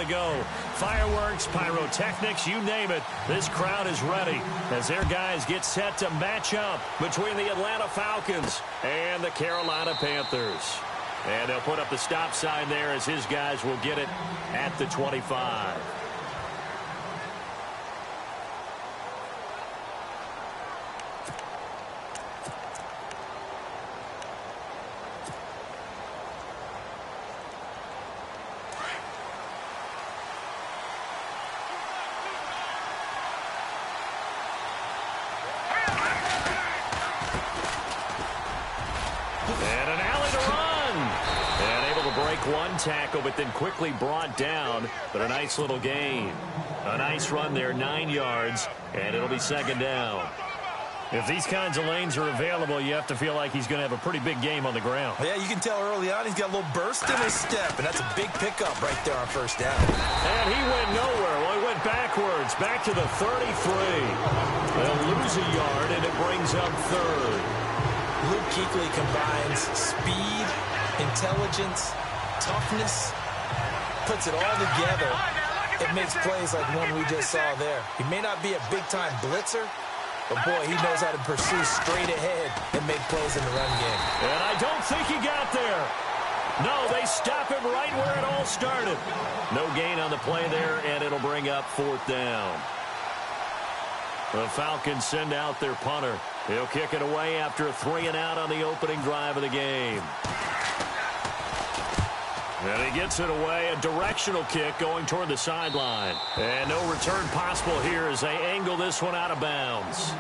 to go. Fireworks, pyrotechnics, you name it. This crowd is ready as their guys get set to match up between the Atlanta Falcons and the Carolina Panthers. And they'll put up the stop sign there as his guys will get it at the 25. And an alley to run. And able to break one tackle, but then quickly brought down. But a nice little gain. A nice run there, 9 yards, and it'll be second down. If these kinds of lanes are available, you have to feel like he's going to have a pretty big game on the ground. Yeah, you can tell early on he's got a little burst in his step, and that's a big pickup right there on first down. And he went nowhere. Well, he went backwards, back to the 33. They'll lose a yard, and it brings up third. Luke Kuechly combines speed, intelligence, toughness, puts it all together. It makes plays like one we just saw there. He may not be a big-time blitzer, but, boy, he knows how to pursue straight ahead and make plays in the run game. And I don't think he got there. No, they stop him right where it all started. No gain on the play there, and it'll bring up fourth down. The Falcons send out their punter. He'll kick it away after a 3-and-out on the opening drive of the game. And he gets it away, a directional kick going toward the sideline. And no return possible here as they angle this one out of bounds.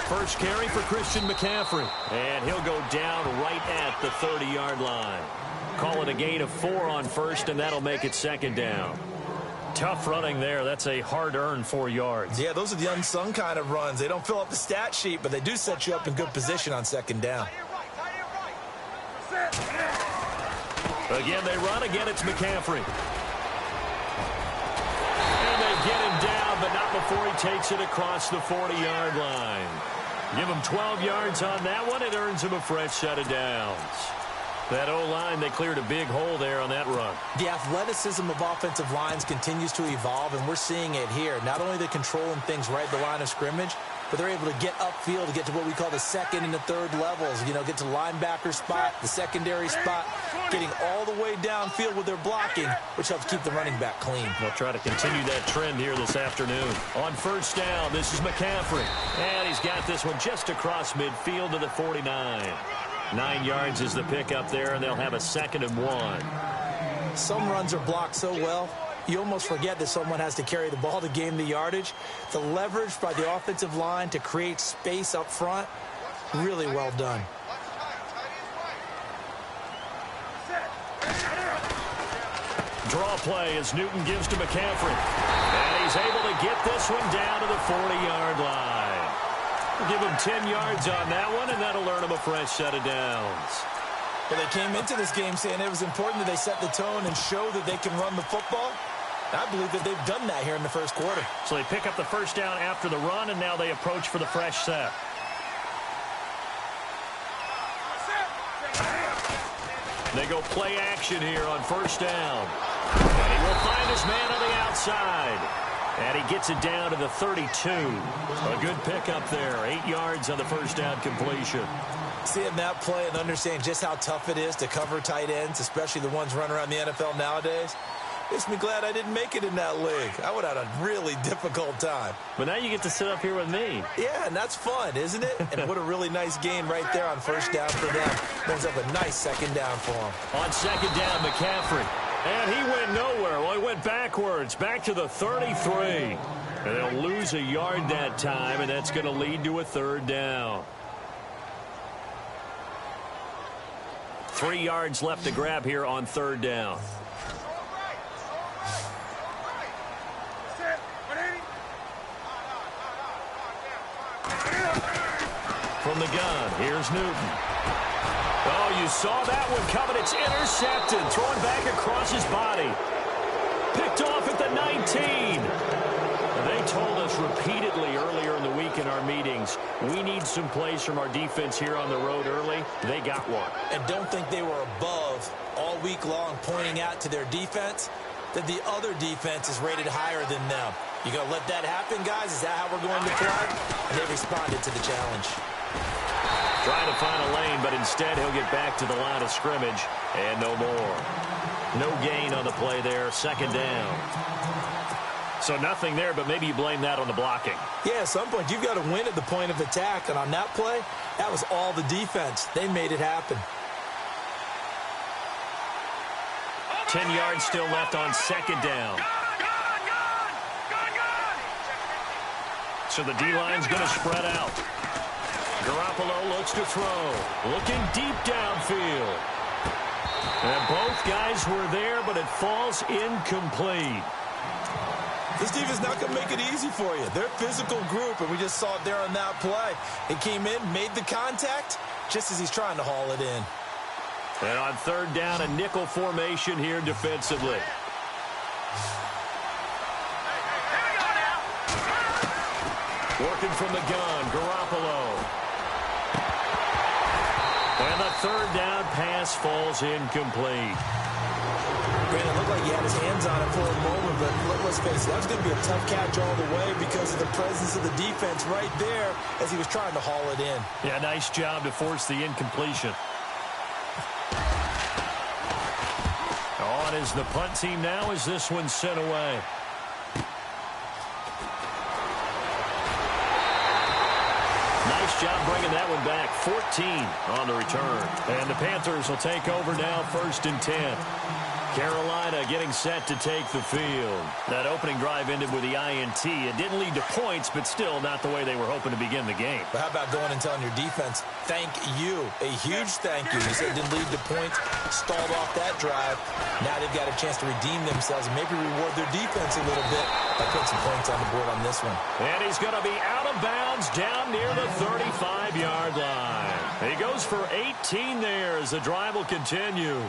First carry for Christian McCaffrey. And he'll go down right at the 30-yard line. Call it a gain of 4 on first, and that'll make it second down. Tough running there. That's a hard-earned 4 yards. Yeah, those are the unsung kind of runs. They don't fill up the stat sheet, but they do set you up in good position on second down. Again, they run. Again, it's McCaffrey. And they get him down, but not before he takes it across the 40-yard line. Give him 12 yards on that one. It earns him a fresh set of downs. That O-line, they cleared a big hole there on that run. The athleticism of offensive lines continues to evolve, and we're seeing it here. Not only they're controlling things right at the line of scrimmage, but they're able to get upfield to get to what we call the second and the third levels. You know, get to the linebacker spot, the secondary spot, getting all the way downfield with their blocking, which helps keep the running back clean. They'll try to continue that trend here this afternoon. On first down, this is McCaffrey. And he's got this one just across midfield to the 49. 9 yards is the pickup there, and they'll have a 2nd and 1. Some runs are blocked so well, you almost forget that someone has to carry the ball to gain the yardage. The leverage by the offensive line to create space up front, really well done. Draw play as Newton gives to McCaffrey. And he's able to get this one down to the 40-yard line. We'll give him 10 yards on that one, and that'll earn him a fresh set of downs. Well, they came into this game saying it was important that they set the tone and show that they can run the football. I believe that they've done that here in the first quarter. So they pick up the first down after the run, and now they approach for the fresh set. They go play action here on first down. And he will find his man on the outside. And he gets it down to the 32. A good pickup there. 8 yards on the first down completion. Seeing that play and understanding just how tough it is to cover tight ends, especially the ones running around the NFL nowadays, makes me glad I didn't make it in that league. I would have had a really difficult time. But now you get to sit up here with me. Yeah, and that's fun, isn't it? And what a really nice game right there on first down for them. Brings up a nice second down for them. On second down, McCaffrey. And he went nowhere. Well, he went backwards, back to the 33. And they'll lose a yard that time, and that's going to lead to a third down. 3 yards left to grab here on third down. From the gun, here's Newton. Oh, you saw that one coming. It's intercepted. Throwing back across his body. Picked off at the 19. They told us repeatedly earlier in the week in our meetings, we need some plays from our defense here on the road early. They got one. And don't think they were above all week long pointing out to their defense that the other defense is rated higher than them. You going to let that happen, guys? Is that how we're going to play? And they responded to the challenge. Trying to find a lane, but instead he'll get back to the line of scrimmage and no more. No gain on the play there. Second down. So nothing there, but maybe you blame that on the blocking. Yeah, at some point you've got to win at the point of attack. And on that play, that was all the defense. They made it happen. 10 yards still left on second down. So the D-line's going to spread out. Garoppolo looks to throw. Looking deep downfield. And both guys were there, but it falls incomplete. This defense is not going to make it easy for you. They're a physical group, and we just saw it there on that play. He came in, made the contact, just as he's trying to haul it in. And on third down, a nickel formation here defensively. Working from the gun, Garoppolo. And the third down pass falls incomplete. Granted, it looked like he had his hands on it for a moment, but let's face it, that was going to be a tough catch all the way because of the presence of the defense right there as he was trying to haul it in. Yeah, nice job to force the incompletion. On is the punt team now as this one's sent away. Nice job bringing that one back. 14 on the return. And the Panthers will take over now, 1st and 10. Carolina getting set to take the field. That opening drive ended with the INT. It didn't lead to points, but still not the way they were hoping to begin the game. But how about going and telling your defense, thank you, a huge thank you. You said it didn't lead to points, stalled off that drive. Now they've got a chance to redeem themselves and maybe reward their defense a little bit by putting some points on the board on this one. And he's going to be out of bounds down near the 35-yard line. He goes for 18 there as the drive will continue.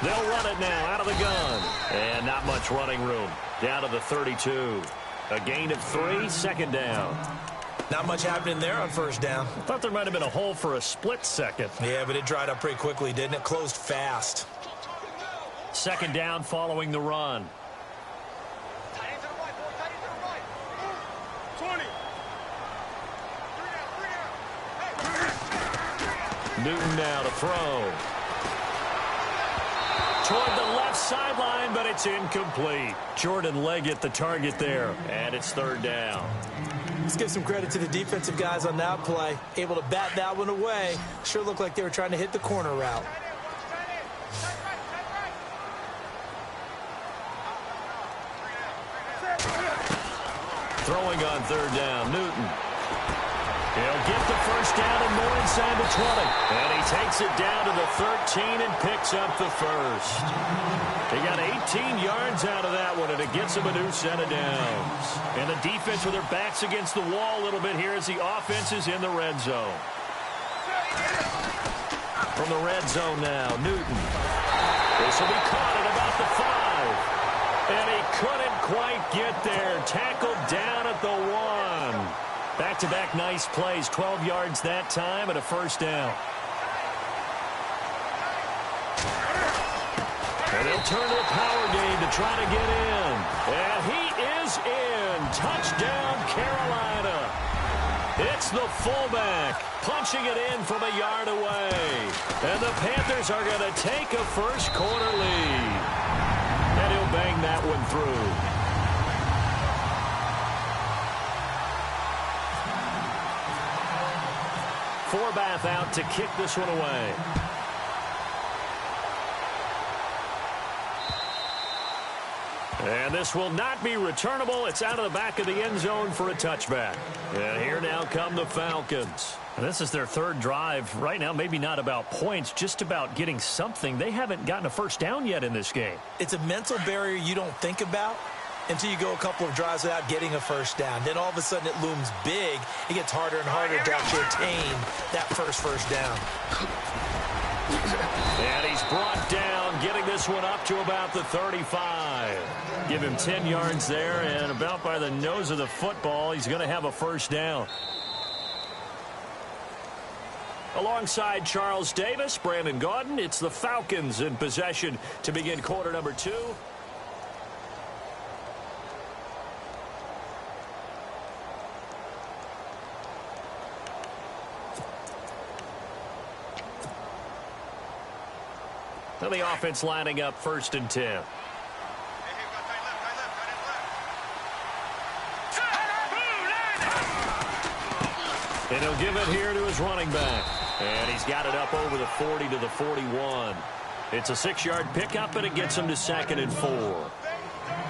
They'll run it now out of the gun. And not much running room. Down to the 32. A gain of 3, second down. Not much happening there on first down. I thought there might have been a hole for a split second. Yeah, but it dried up pretty quickly, didn't it? Closed fast. Second down following the run. 20. Newton now to throw. Toward the left sideline, but it's incomplete. Jordan Leggett the target there, and it's third down. Let's give some credit to the defensive guys on that play. Able to bat that one away. Sure looked like they were trying to hit the corner route. Throwing on third down, Newton. He'll get the first down and more inside the 20. And he takes it down to the 13 and picks up the first. They got 18 yards out of that one, and it gets them a new set of downs. And the defense with their backs against the wall a little bit here as the offense is in the red zone. From the red zone now, Newton. This will be caught at about the 5. And he couldn't quite get there. Tackled down at the 1. Back-to-back nice plays, 12 yards that time and a first down. And they'll turn to a power game to try to get in. And he is in. Touchdown, Carolina. It's the fullback punching it in from a yard away. And the Panthers are going to take a first quarter lead. And he'll bang that one through. Forbath out to kick this one away. And this will not be returnable. It's out of the back of the end zone for a touchback. And here now come the Falcons. And this is their third drive right now. Maybe not about points, just about getting something. They haven't gotten a first down yet in this game. It's a mental barrier you don't think about until you go a couple of drives without getting a first down. Then all of a sudden it looms big. It gets harder and harder to actually attain that first down. And he's brought down, getting this one up to about the 35. Give him 10 yards there, and about by the nose of the football, he's going to have a first down. Alongside Charles Davis, Brandon Gaudin, it's the Falcons in possession to begin quarter number 2. And the offense lining up 1st and 10. And he'll give it here to his running back. And he's got it up over the 40 to the 41. It's a 6-yard pickup, and it gets him to 2nd and 4.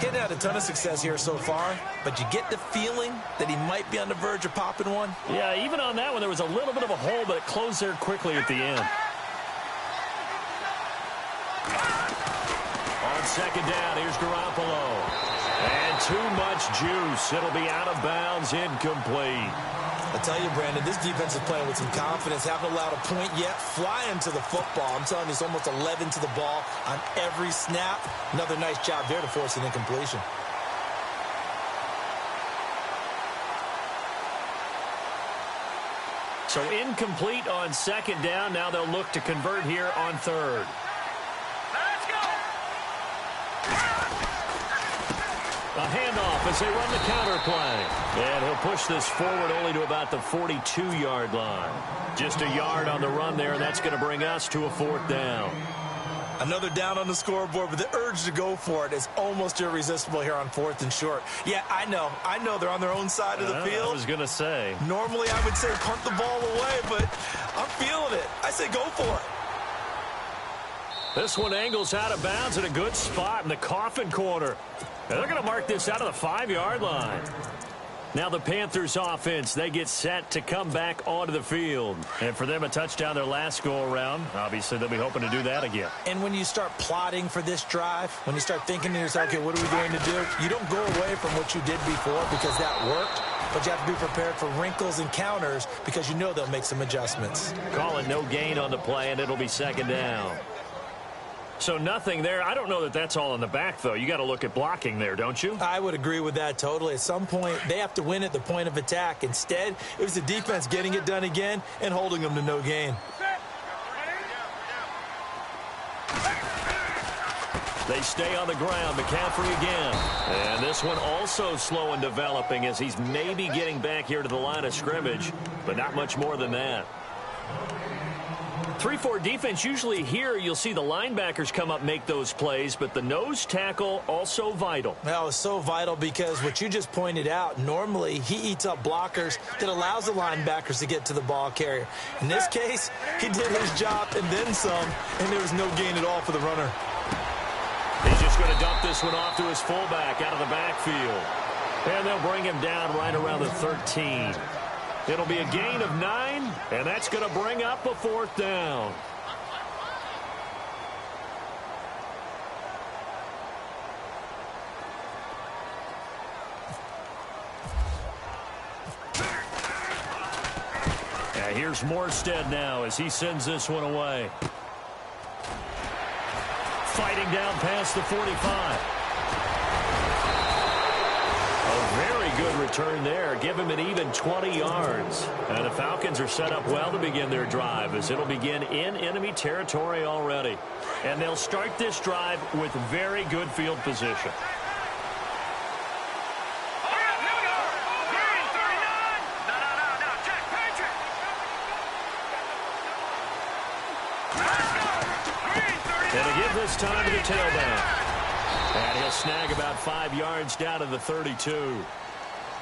He's had a ton of success here so far, but you get the feeling that he might be on the verge of popping one. Yeah, even on that one, there was a little bit of a hole, but it closed there quickly at the end. On 2nd down, here's Garoppolo. And too much juice. It'll be out of bounds, incomplete. I tell you, Brandon, this defense is playing with some confidence. Haven't allowed a point yet. Flying to the football. I'm telling you, it's almost 11 to the ball on every snap. Another nice job there to force an incompletion. So incomplete on 2nd down. Now they'll look to convert here on 3rd. A handoff as they run the counter play. And he'll push this forward only to about the 42-yard line. Just a yard on the run there, and that's going to bring us to a 4th down. Another down on the scoreboard, but the urge to go for it is almost irresistible here on 4th and short. Yeah, I know they're on their own side of the field. I was going to say. Normally I would say punt the ball away, but I'm feeling it. I say go for it. This one angles out of bounds in a good spot in the coffin corner. And they're going to mark this out of the 5-yard line. Now the Panthers offense, they get set to come back onto the field. And for them, a touchdown their last go-around. Obviously, they'll be hoping to do that again. And when you start plotting for this drive, when you start thinking to yourself, okay, what are we going to do? You don't go away from what you did before because that worked. But you have to be prepared for wrinkles and counters because you know they'll make some adjustments. Call it no gain on the play, and it'll be 2nd down. So nothing there. I don't know that that's all in the back, though. You got to look at blocking there, don't you? I would agree with that totally. At some point, they have to win at the point of attack. Instead, it was the defense getting it done again and holding them to no gain. They stay on the ground. McCaffrey again. And this one also slow and developing as he's maybe getting back here to the line of scrimmage, but not much more than that. 3-4 defense, usually here you'll see the linebackers come up, make those plays, but the nose tackle also vital. Well, it's so vital because what you just pointed out, normally he eats up blockers that allows the linebackers to get to the ball carrier. In this case, he did his job and then some, and there was no gain at all for the runner. He's just going to dump this one off to his fullback out of the backfield. And they'll bring him down right around the 13. It'll be a gain of 9, and that's going to bring up a 4th down. Here's Morstead now as he sends this one away. Fighting down past the 45. Very good return there. Give him an even 20 yards. And the Falcons are set up well to begin their drive as it'll begin in enemy territory already. And they'll start this drive with very good field position. It'll give this time to the tailback. And he'll snag about 5 yards down to the 32.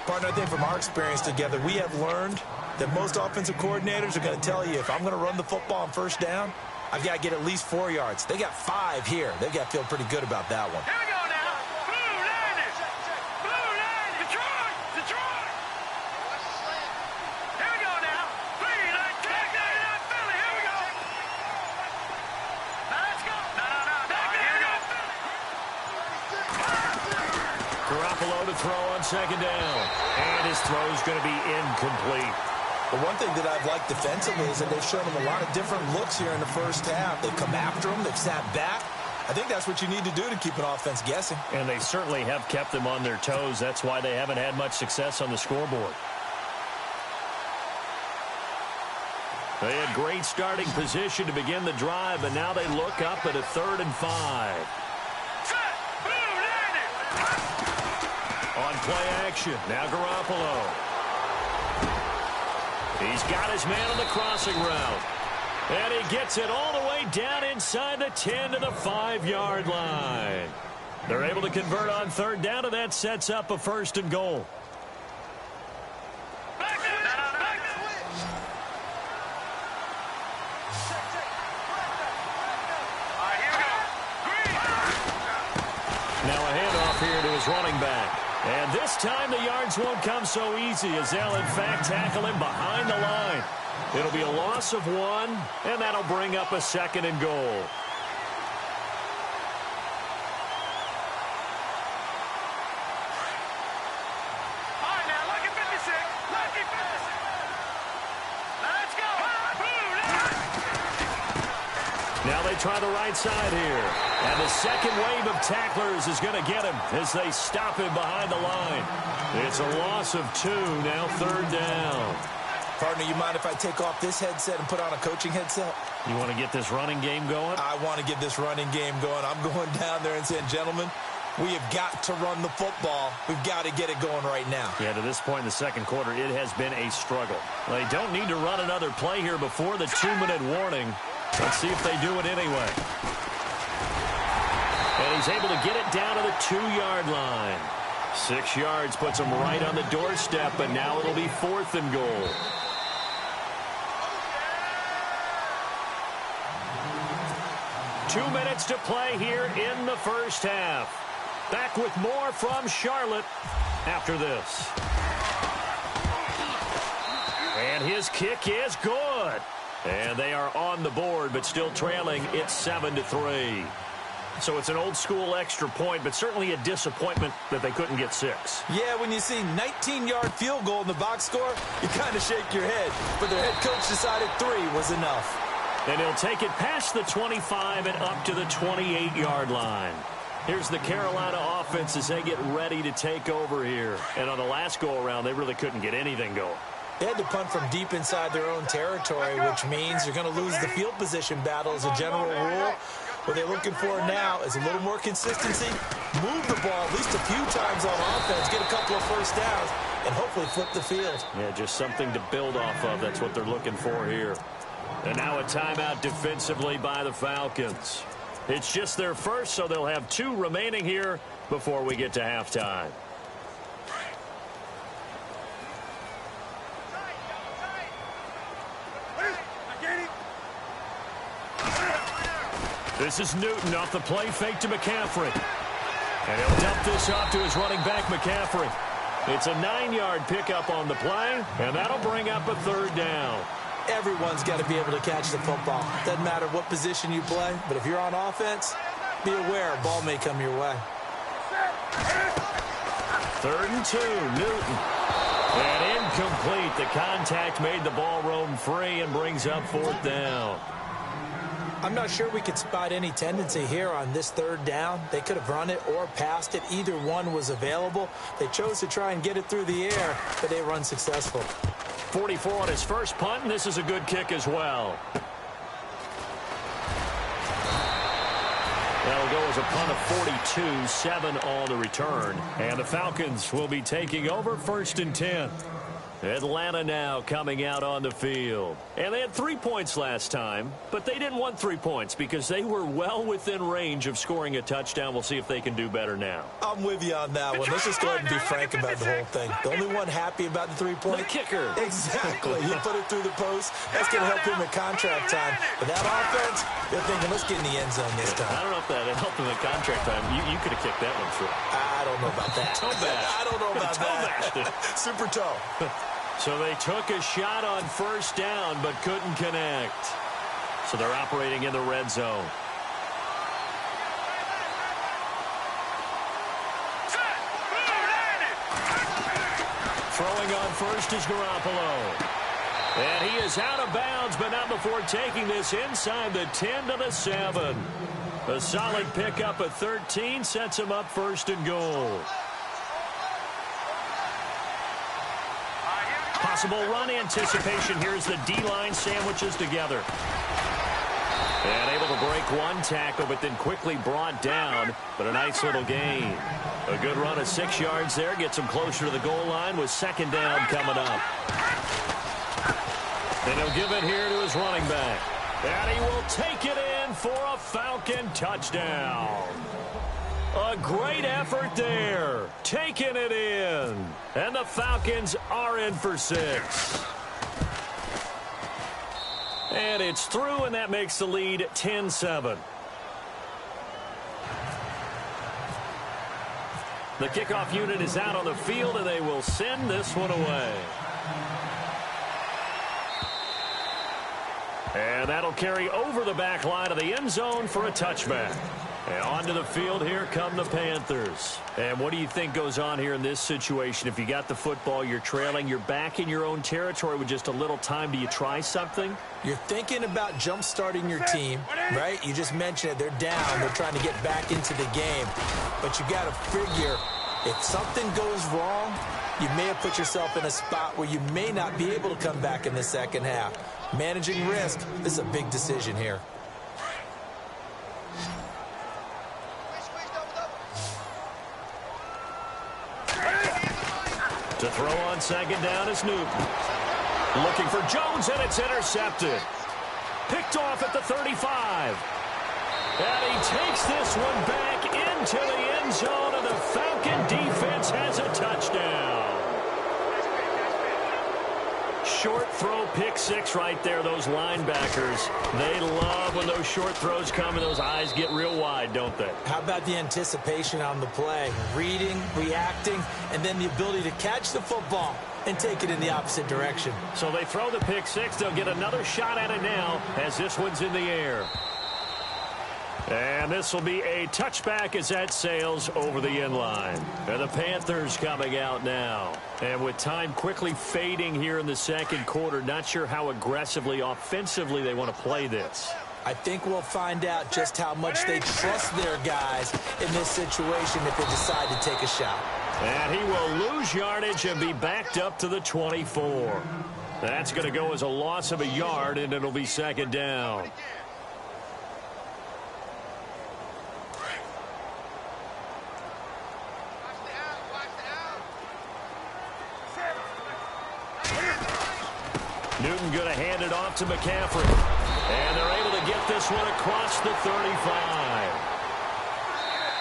Partner, I think from our experience together, we have learned that most offensive coordinators are going to tell you if I'm going to run the football on 1st down, I've got to get at least 4 yards. They got 5 here. They've got to feel pretty good about that one. Here we go now. Blue Niners. Blue Niners. Detroit. Detroit. Here we go now. 3 9. Garoppolo to throw on second down. And his throw is going to be incomplete. The one thing that I've liked defensively is that they've shown him a lot of different looks here in the first half. They've come after him. They've sat back. I think that's what you need to do to keep an offense guessing. And they certainly have kept them on their toes. That's why they haven't had much success on the scoreboard. They had great starting position to begin the drive, but now they look up at a 3rd and 5. On play action, now Garoppolo. He's got his man on the crossing route. And he gets it all the way down inside the 10 to the 5-yard line. They're able to convert on 3rd down, and that sets up a 1st and goal. Now a handoff here to his running back. And this time the yards won't come so easy as they'll in fact tackle him behind the line. It'll be a loss of 1, and that'll bring up a 2nd and goal. All right, now, lucky 56. Lucky 56. Let's go. Now they try the right side here. And the second wave of tacklers is going to get him as they stop him behind the line. It's a loss of 2, now 3rd down. Partner, you mind if I take off this headset and put on a coaching headset? You want to get this running game going? I want to get this running game going. I'm going down there and saying, gentlemen, we have got to run the football. We've got to get it going right now. Yeah, to this point in the second quarter, it has been a struggle. They don't need to run another play here before the 2-minute warning. Let's see if they do it anyway. And he's able to get it down to the 2-yard line. 6 yards puts him right on the doorstep, and now it'll be 4th and goal. Two minutes to play here in the first half. Back with more from Charlotte after this. And his kick is good. And they are on the board, but still trailing. It's 7-3. So it's an old-school extra point, but certainly a disappointment that they couldn't get 6. Yeah, when you see 19-yard field goal in the box score, you kind of shake your head. But their head coach decided 3 was enough. And he'll take it past the 25 and up to the 28-yard line. Here's the Carolina offense as they get ready to take over here. And on the last go-around, they really couldn't get anything going. They had to punt from deep inside their own territory, which means you're going to lose the field position battle as a general rule. What they're looking for now is a little more consistency, move the ball at least a few times on offense, get a couple of first downs, and hopefully flip the field. Yeah, just something to build off of. That's what they're looking for here. And now a timeout defensively by the Falcons. It's just their first, so they'll have 2 remaining here before we get to halftime. This is Newton off the play fake to McCaffrey. And he'll dump this off to his running back, McCaffrey. It's a 9-yard pickup on the play, and that'll bring up a 3rd down. Everyone's got to be able to catch the football. Doesn't matter what position you play, but if you're on offense, be aware a ball may come your way. 3rd and 2, Newton. And incomplete. The contact made the ball roam free and brings up 4th down. I'm not sure we could spot any tendency here on this 3rd down. They could have run it or passed it. Either one was available. They chose to try and get it through the air, but they were unsuccessful. 44 on his first punt, and this is a good kick as well. That'll go as a punt of 42, 7 on the return. And the Falcons will be taking over 1st and 10. Atlanta now coming out on the field. And they had 3 points last time, but they didn't want 3 points because they were well within range of scoring a touchdown. We'll see if they can do better now. I'm with you on that one. Let's just go ahead and be frank about the whole thing. The only one happy about the 3-point? The kicker. Exactly. You put it through the post. That's going to help him at contract time. But that offense, they're thinking, let's get in the end zone this time. I don't know if that helped him at contract time. You could have kicked that one through. I don't know about that. Toe bash. I don't know about that. Super toe. So they took a shot on 1st down, but couldn't connect. So they're operating in the red zone. Throwing on first is Garoppolo. And he is out of bounds, but not before taking this inside the 10 to the 7. A solid pickup of 13 sets him up first and goal. Possible run anticipation. Here's the D-line sandwiches together. And able to break one tackle, but then quickly brought down. But a nice little gain. A good run of 6 yards there. Gets him closer to the goal line with second down coming up. And he'll give it here to his running back. And he will take it in for a Falcon touchdown. A great effort there. Taking it in. And the Falcons are in for 6. And it's through, and that makes the lead 10-7. The kickoff unit is out on the field, and they will send this one away. And that'll carry over the back line of the end zone for a touchback. And onto the field here come the Panthers. And what do you think goes on here in this situation? If you got the football, you're trailing, you're back in your own territory with just a little time. Do you try something? You're thinking about jump-starting your team, right? You just mentioned it. They're down. They're trying to get back into the game. But you got to figure, if something goes wrong, you may have put yourself in a spot where you may not be able to come back in the second half. Managing risk, this is a big decision here. To throw on second down is Newton. Looking for Jones, and it's intercepted. Picked off at the 35. And he takes this one back into the end zone, and the Falcon defense has a touchdown. Short throw, pick six right there. Those linebackers, they love when those short throws come and those eyes get real wide, don't they? How about the anticipation on the play? Reading, reacting, and then the ability to catch the football and take it in the opposite direction. So they throw the pick six. They'll get another shot at it now as this one's in the air. And this will be a touchback as that sails over the end line. And the Panthers coming out now. And with time quickly fading here in the second quarter, not sure how aggressively, offensively they want to play this. I think we'll find out just how much they trust their guys in this situation if they decide to take a shot. And he will lose yardage and be backed up to the 24. That's going to go as a loss of a yard, and it'll be second down. Newton going to hand it off to McCaffrey. And they're able to get this one across the 35.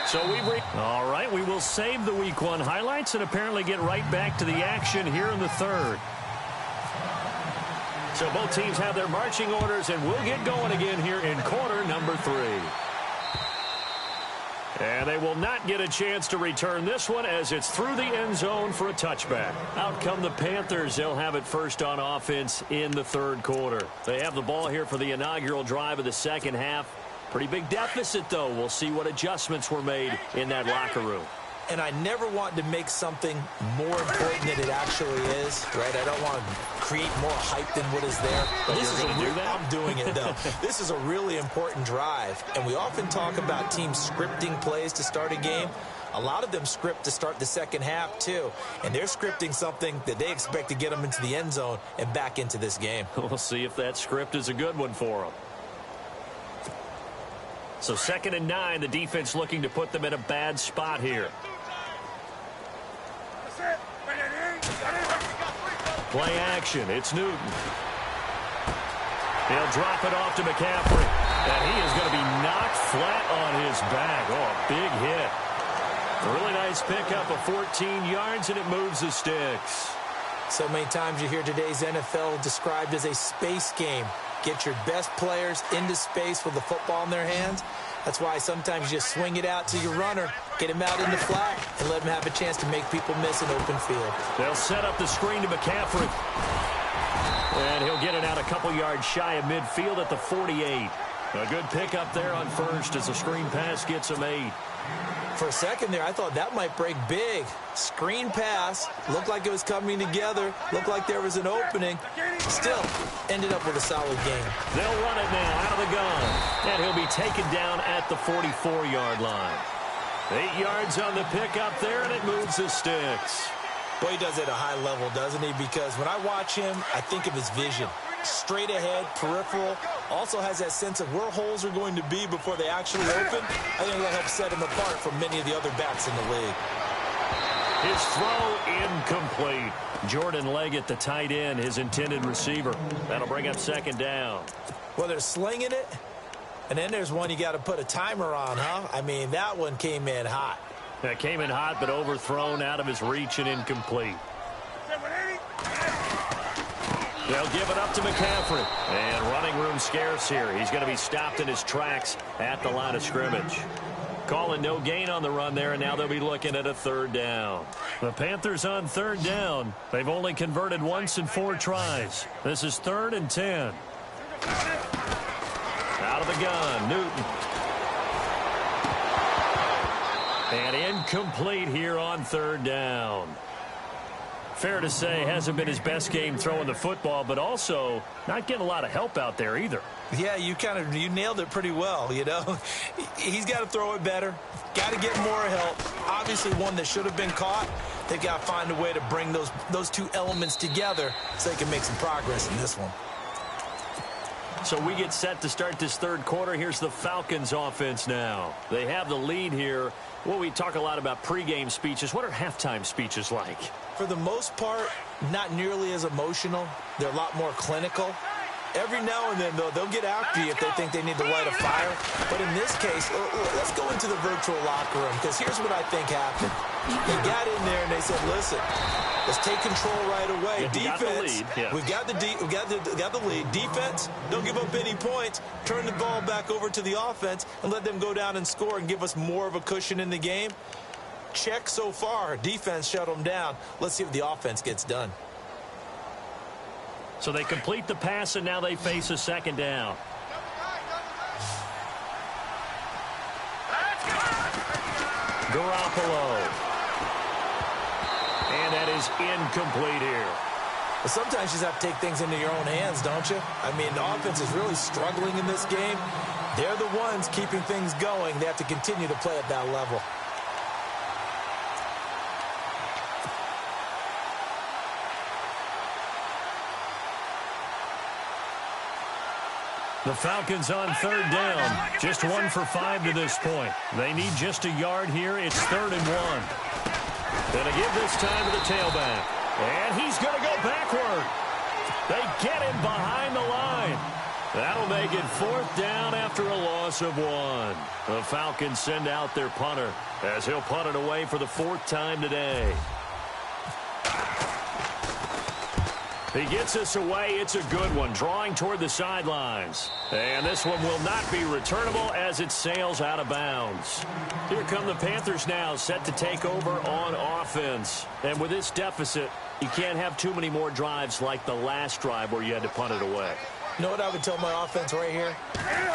So all right, we will save the Week 1 highlights and apparently get right back to the action here in the third. So both teams have their marching orders, and we'll get going again here in quarter number 3. And they will not get a chance to return this one as it's through the end zone for a touchback. Out come the Panthers. They'll have it first on offense in the third quarter. They have the ball here for the inaugural drive of the second half. Pretty big deficit, though. We'll see what adjustments were made in that locker room. And I never want to make something more important than it actually is, right? I don't want to create more hype than what is there. But this is do that? I'm doing it, though. This is a really important drive. And we often talk about teams scripting plays to start a game. A lot of them script to start the second half, too. And they're scripting something that they expect to get them into the end zone and back into this game. We'll see if that script is a good one for them. So 2nd and 9, the defense looking to put them in a bad spot here. Play action. It's Newton. He'll drop it off to McCaffrey. And he is going to be knocked flat on his back. Oh, a big hit. A really nice pickup of 14 yards, and it moves the sticks. So many times you hear today's NFL described as a space game. Get your best players into space with the football in their hands. That's why sometimes you just swing it out to your runner, get him out in the flat, and let him have a chance to make people miss an open field. They'll set up the screen to McCaffrey. And he'll get it out a couple yards shy of midfield at the 48. A good pickup there on first as the screen pass gets him 8. For a second there, I thought that might break big. Screen pass, looked like it was coming together, looked like there was an opening. Still, ended up with a solid game. They'll run it now out of the gun, and he'll be taken down at the 44-yard line. 8 yards on the pickup there, and it moves the sticks. Well, he does it at a high level, doesn't he? Because when I watch him, I think of his vision. Straight ahead, peripheral, also has that sense of where holes are going to be before they actually open. I think that'll help set him apart from many of the other backs in the league. His throw incomplete. Jordan Leggett, the tight end, his intended receiver. That'll bring up second down. Well, they're slinging it, and then there's one you got to put a timer on, huh? I mean, that one came in hot. That came in hot, but overthrown out of his reach and incomplete. They'll give it up to McCaffrey. And running room scarce here. He's going to be stopped in his tracks at the line of scrimmage. Calling no gain on the run there, and now they'll be looking at a third down. The Panthers on third down. They've only converted once in 4 tries. This is 3rd and 10. Out of the gun, Newton. And incomplete here on third down. Fair to say, hasn't been his best game throwing the football, but also not getting a lot of help out there either. Yeah, you nailed it pretty well, you know. He's got to throw it better, got to get more help. Obviously one that should have been caught. They've got to find a way to bring those two elements together so they can make some progress in this one. So we get set to start this third quarter. Here's the Falcons offense now. They have the lead here. Well, we talk a lot about pregame speeches. What are halftime speeches like? For the most part, not nearly as emotional. They're a lot more clinical. Every now and then, though, they'll get after you if they think they need to light a fire. But in this case, let's go into the virtual locker room, because here's what I think happened. They got in there and they said, listen, let's take control right away. Defense, we've got the lead. Defense, don't give up any points. Turn the ball back over to the offense and let them go down and score and give us more of a cushion in the game. Check so far. Defense shut them down. Let's see if the offense gets done. So they complete the pass, and now they face a second down. Garoppolo. And that is incomplete here. But sometimes you just have to take things into your own hands, don't you? I mean, the offense is really struggling in this game. They're the ones keeping things going. They have to continue to play at that level. The Falcons on third down. Just 1 for 5 to this point. They need just a yard here. It's 3rd and 1. Gonna give this time to the tailback. And he's going to go backward. They get him behind the line. That'll make it 4th down after a loss of 1. The Falcons send out their punter as he'll punt it away for the 4th time today. He gets us away. It's a good one, drawing toward the sidelines. And this one will not be returnable as it sails out of bounds. Here come the Panthers now, set to take over on offense. And with this deficit, you can't have too many more drives like the last drive where you had to punt it away. You know what I would tell my offense right here?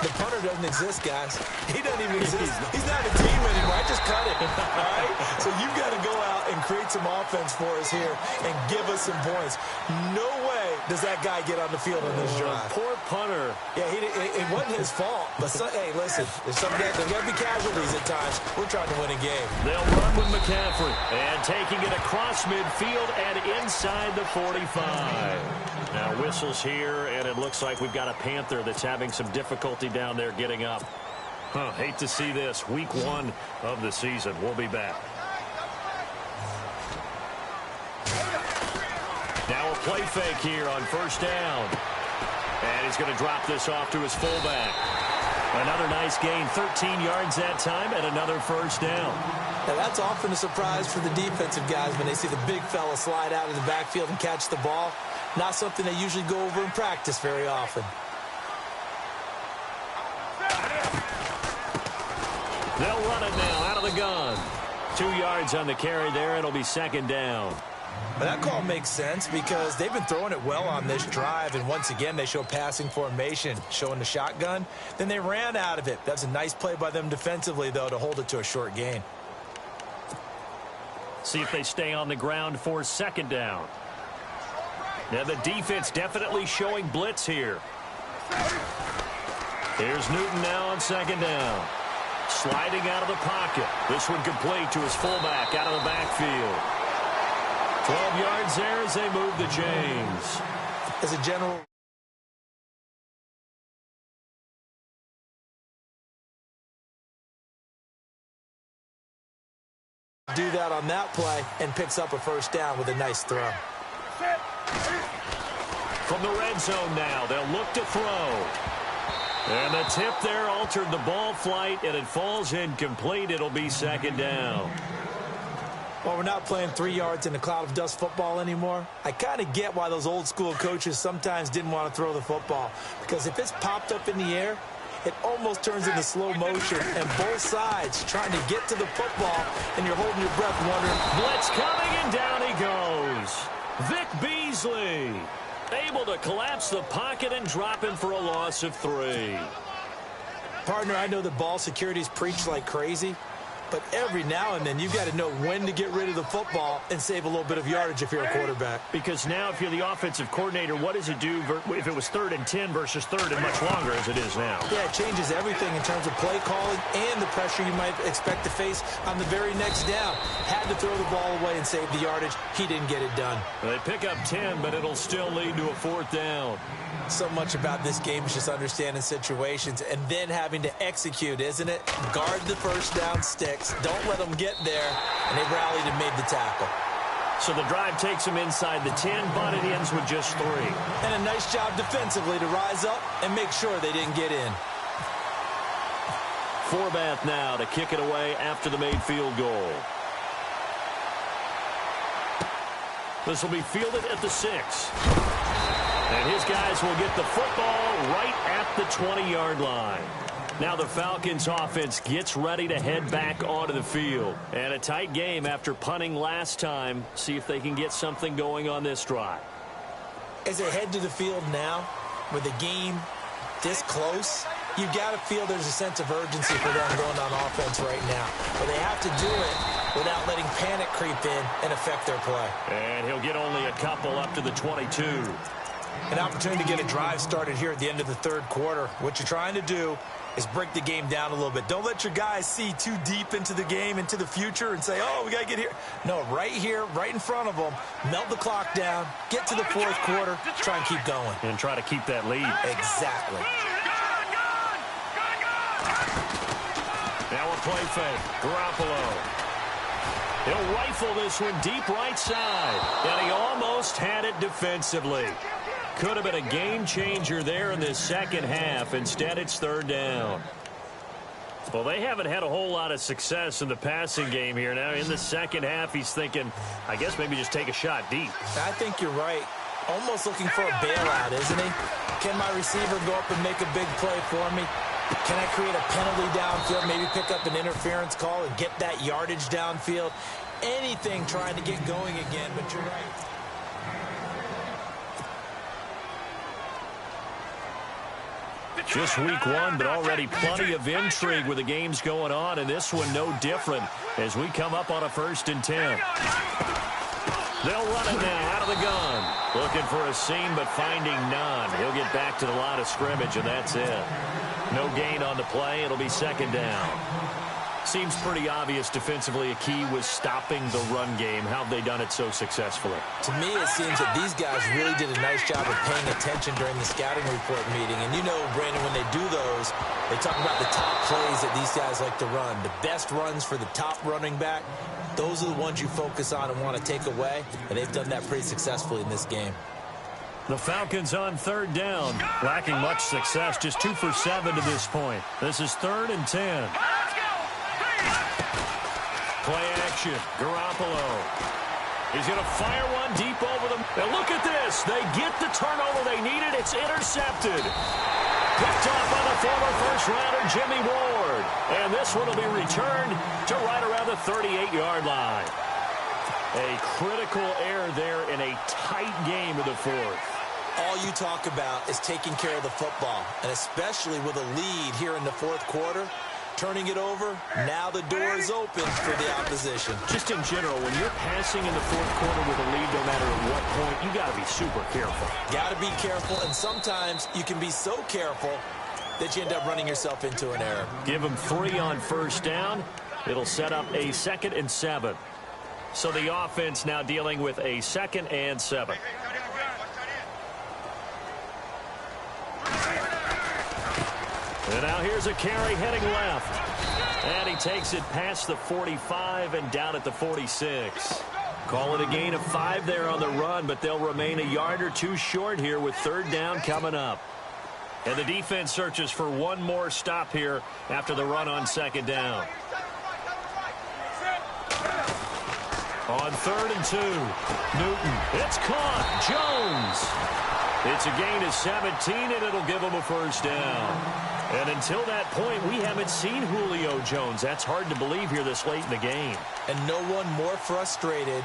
The punter doesn't exist, guys. He doesn't even exist. He's not a team anymore. I just cut it. All right? So you've got to go out and create some offense for us here and give us some points. No way does that guy get on the field on this drive. Poor punter. Yeah, it wasn't his fault. But, hey, listen, there's got to be casualties at times. We're trying to win a game. They'll run with McCaffrey. And taking it across midfield and inside the 45. Now whistles here, and it looks like we've got a Panther that's having some difficulty down there getting up. Hate to see this. Week 1 of the season. We'll be back. Now a play fake here on 1st down. And he's going to drop this off to his fullback. Another nice gain, 13 yards that time, and another 1st down. Now that's often a surprise for the defensive guys when they see the big fella slide out of the backfield and catch the ball. Not something they usually go over in practice very often. They'll run it now out of the gun. 2 yards on the carry there. It'll be 2nd down. But that call makes sense because they've been throwing it well on this drive, and once again, they show passing formation, showing the shotgun. Then they ran out of it. That's a nice play by them defensively, though, to hold it to a short gain. See if they stay on the ground for second down. And the defense definitely showing blitz here. Here's Newton now on second down. Sliding out of the pocket. This one complete to his fullback out of the backfield. 12 yards there as they move the chains. As a general... do that on that play and picks up a first down with a nice throw. From the red zone now, they'll look to throw. And the tip there altered the ball flight, and it falls incomplete. It'll be second down. Well, we're not playing 3 yards in a cloud of dust football anymore. I kind of get why those old school coaches sometimes didn't want to throw the football, because if it's popped up in the air, it almost turns into slow motion, and both sides trying to get to the football, and you're holding your breath wondering. Blitz coming, and down he goes. Vic Beasley able to collapse the pocket and drop him for a loss of 3. Partner, I know that ball security's preached like crazy, but every now and then you've got to know when to get rid of the football and save a little bit of yardage if you're a quarterback. Because now if you're the offensive coordinator, what does it do if it was 3rd and 10 versus 3rd and much longer as it is now? Yeah, it changes everything in terms of play calling and the pressure you might expect to face on the very next down. Had to throw the ball away and save the yardage. He didn't get it done. They pick up 10, but it'll still lead to a 4th down. So much about this game is just understanding situations and then having to execute, isn't it? Guard the first down sticks. Don't let them get there. And they rallied and made the tackle. So the drive takes them inside the 10, but it ends with just 3. And a nice job defensively to rise up and make sure they didn't get in. Forbath now to kick it away after the made field goal. This will be fielded at the 6. And his guys will get the football right at the 20-yard line. Now the Falcons offense gets ready to head back onto the field. And a tight game after punting last time. See if they can get something going on this drive. As they head to the field now, with the game this close, you've got to feel there's a sense of urgency for them going on offense right now. But they have to do it without letting panic creep in and affect their play. And he'll get only a couple up to the 22. An opportunity to get a drive started here at the end of the 3rd quarter. What you're trying to do is break the game down a little bit. Don't let your guys see too deep into the game, into the future, and say, oh, we got to get here. No, right here, right in front of them, melt the clock down, get to the 4th quarter, try and keep going. And try to keep that lead. Exactly. Now a play fake. Garoppolo. He'll rifle this one deep right side. And he almost had it defensively. Could have been a game changer there in this second half. Instead, it's 3rd down. Well, they haven't had a whole lot of success in the passing game here. Now, in the second half, he's thinking, I guess maybe just take a shot deep. I think you're right. Almost looking for a bailout, isn't he? Can my receiver go up and make a big play for me? Can I create a penalty downfield, maybe pick up an interference call and get that yardage downfield? Anything trying to get going again, but you're right. Just week 1, but already plenty of intrigue with the games going on, and this one no different as we come up on a 1st and 10. They'll run it now out of the gun. Looking for a seam, but finding none. He'll get back to the line of scrimmage, and that's it. No gain on the play. It'll be 2nd down. Seems pretty obvious defensively a key was stopping the run game. How have they done it so successfully? To me, it seems that these guys really did a nice job of paying attention during the scouting report meeting. And you know, Brandon, when they do those, they talk about the top plays that these guys like to run. The best runs for the top running back, those are the ones you focus on and want to take away. And they've done that pretty successfully in this game. The Falcons on 3rd down. Lacking much success, just 2 for 7 to this point. This is 3rd and 10. Play action. Garoppolo. He's going to fire one deep over them. Now look at this. They get the turnover they needed. It's intercepted. Picked off by the former first-rounder Jimmy Ward. And this one will be returned to right around the 38-yard line. A critical error there in a tight game of the fourth. All you talk about is taking care of the football, and especially with a lead here in the fourth quarter, turning it over, now the door is open for the opposition. Just in general, when you're passing in the fourth quarter with a lead, no matter at what point, you got to be super careful. Got to be careful, and sometimes you can be so careful that you end up running yourself into an error. Give them 3 on first down. It'll set up a 2nd and 7. So the offense now dealing with a 2nd and 7. And now here's a carry heading left. And he takes it past the 45 and down at the 46. Call it a gain of 5 there on the run, but they'll remain a yard or 2 short here with 3rd down coming up. And the defense searches for one more stop here after the run on 2nd down. On 3rd and 2, Newton. It's caught. Jones. It's a gain of 17, and it'll give him a 1st down. And until that point, we haven't seen Julio Jones. That's hard to believe here this late in the game. And no one more frustrated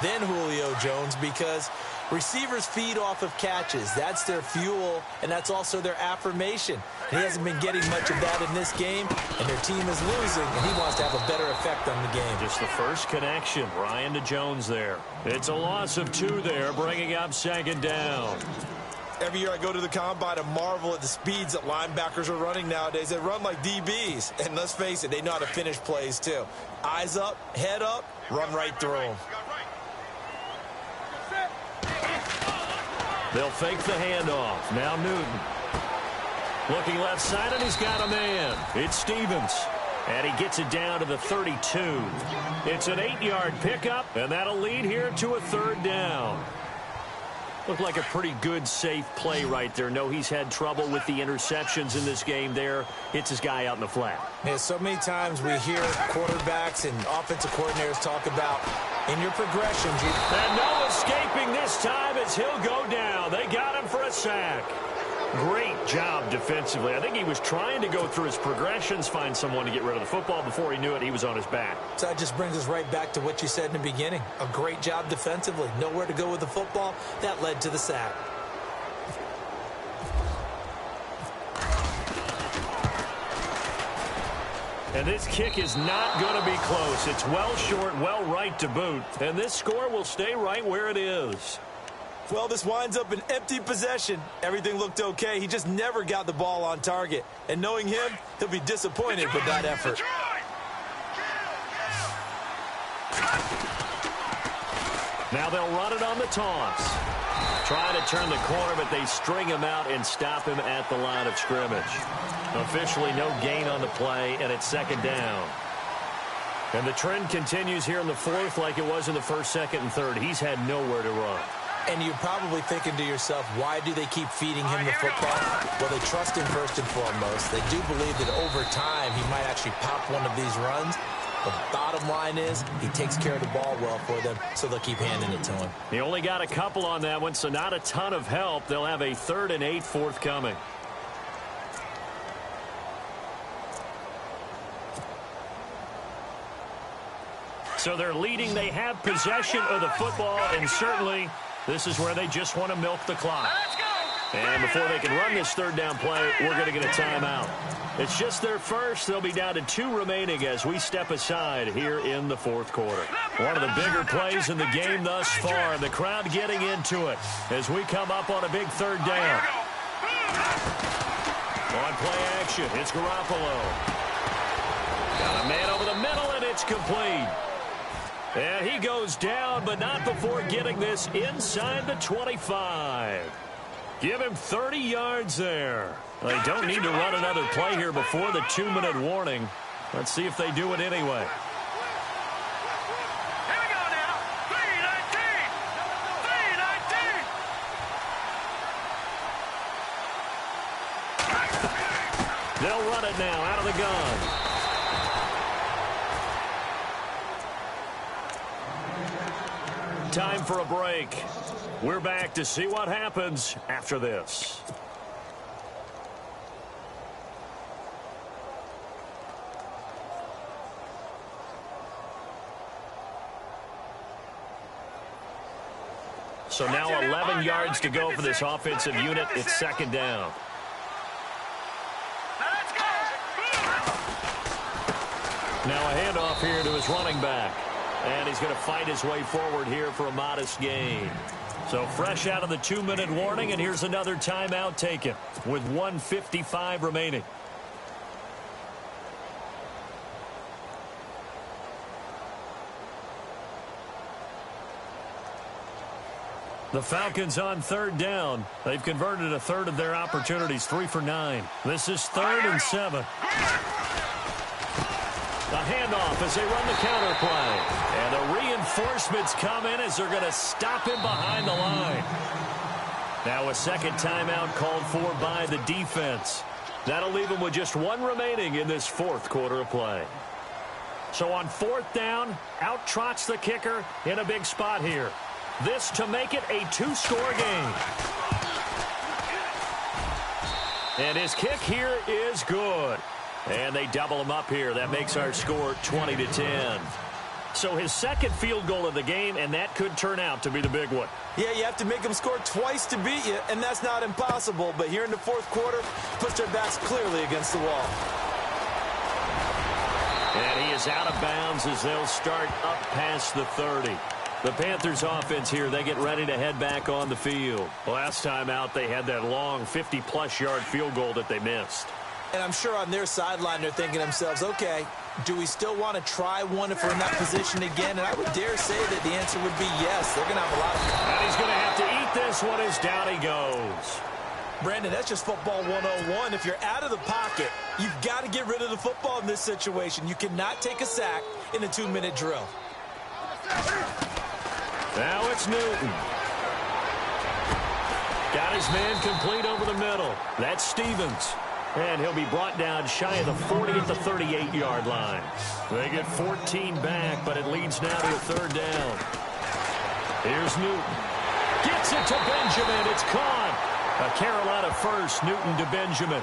than Julio Jones because receivers feed off of catches. That's their fuel, and that's also their affirmation. And he hasn't been getting much of that in this game, and their team is losing, and he wants to have a better effect on the game. Just the first connection, Ryan to Jones there. It's a loss of 2 there, bringing up 2nd down. Every year I go to the combine and marvel at the speeds that linebackers are running nowadays. They run like DBs, and let's face it, they know how to finish plays too. Eyes up, head up, run right through them. They'll fake the handoff. Now Newton. Looking left side, and he's got a man. It's Stevens. And he gets it down to the 32. It's an 8-yard pickup, and that'll lead here to a 3rd down. Looked like a pretty good, safe play right there. No, he's had trouble with the interceptions in this game there. Hits his guy out in the flat. Yeah, so many times we hear quarterbacks and offensive coordinators talk about in your progressions. And no escaping this time as he'll go down. They got him for a sack. Great job defensively. I think he was trying to go through his progressions, find someone to get rid of the football. Before he knew it, he was on his back. So that just brings us right back to what you said in the beginning. A great job defensively. Nowhere to go with the football. That led to the sack. And this kick is not going to be close. It's well short, well right to boot. And this score will stay right where it is. Well, this winds up an empty possession. Everything looked okay. He just never got the ball on target. And knowing him, he'll be disappointed with that effort. Now they'll run it on the toss. Trying to turn the corner, but they string him out and stop him at the line of scrimmage. Officially no gain on the play, and it's 2nd down. And the trend continues here in the 4th like it was in the 1st, 2nd, and 3rd. He's had nowhere to run. And you're probably thinking to yourself, why do they keep feeding him the football? Well, they trust him first and foremost. They do believe that over time he might actually pop one of these runs. The bottom line is he takes care of the ball well for them, so they'll keep handing it to him. He only got a couple on that one, so not a ton of help. They'll have a 3rd and 8 forthcoming. So they're leading. They have possession of the football, and certainly this is where they just want to milk the clock. And before they can run this 3rd down play, we're going to get a timeout. It's just their first. They'll be down to 2 remaining as we step aside here in the 4th quarter. One of the bigger plays in the game thus far. The crowd getting into it as we come up on a big 3rd down. On play action, it's Garoppolo. Got a man over the middle, and it's complete. And he goes down, but not before getting this inside the 25. Give him 30 yards there. They don't need to run another play here before the 2-minute warning. Let's see if they do it anyway. Here we go now. 3:19. 3:19. They'll run it now out of the gun. Time for a break. We're back to see what happens after this. So now 11 yards to go for this offensive unit. It's second down. Now a handoff here to his running back. And he's going to fight his way forward here for a modest gain. So fresh out of the 2-minute warning, and here's another timeout taken with 1:55 remaining. The Falcons on third down. They've converted a third of their opportunities, 3 for 9. This is 3rd and 7. The handoff as they run the counter play. And the reinforcements come in as they're going to stop him behind the line. Now a second timeout called for by the defense. That'll leave him with just 1 remaining in this 4th quarter of play. So on 4th down, out trots the kicker in a big spot here. This to make it a 2-score game. And his kick here is good. And they double him up here. That makes our score 20-10. So his second field goal of the game, and that could turn out to be the big one. Yeah, you have to make them score twice to beat you, and that's not impossible. But here in the 4th quarter, push their backs clearly against the wall. And he is out of bounds as they'll start up past the 30. The Panthers offense here, they get ready to head back on the field. Last time out, they had that long 50-plus yard field goal that they missed. And I'm sure on their sideline they're thinking to themselves, okay, do we still want to try one if we're in that position again? And I would dare say that the answer would be yes. They're going to have a lot of fun. And he's going to have to eat this one as down he goes. Brandon, that's just football 101. If you're out of the pocket, you've got to get rid of the football in this situation. You cannot take a sack in a 2-minute drill. Now it's Newton. Got his man complete over the middle. That's Stevens. And he'll be brought down shy of the 40 at the 38-yard line. They get 14 back, but it leads now to a 3rd down. Here's Newton. Gets it to Benjamin. It's caught. A Carolina first, Newton to Benjamin.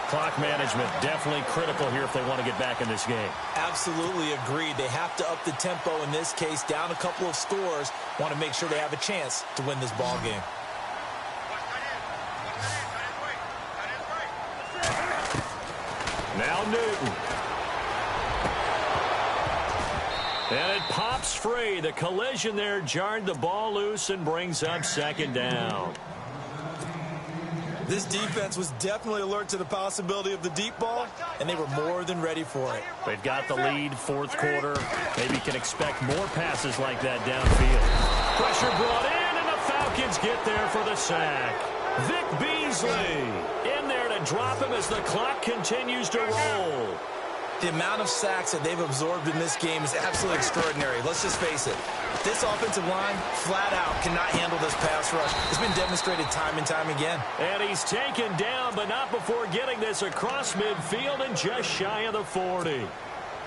Clock management definitely critical here if they want to get back in this game. Absolutely agreed. They have to up the tempo in this case, down a couple of scores. Want to make sure they have a chance to win this ball game. Now Newton. And it pops free. The collision there jarred the ball loose and brings up 2nd down. This defense was definitely alert to the possibility of the deep ball, and they were more than ready for it. They've got the lead, 4th quarter. Maybe can expect more passes like that downfield. Pressure brought in, and the Falcons get there for the sack. Vic Beasley in there to drop him as the clock continues to roll. The amount of sacks that they've absorbed in this game is absolutely extraordinary. Let's just face it. This offensive line, flat out, cannot handle this pass rush. It's been demonstrated time and time again. And he's taken down, but not before getting this across midfield and just shy of the 40.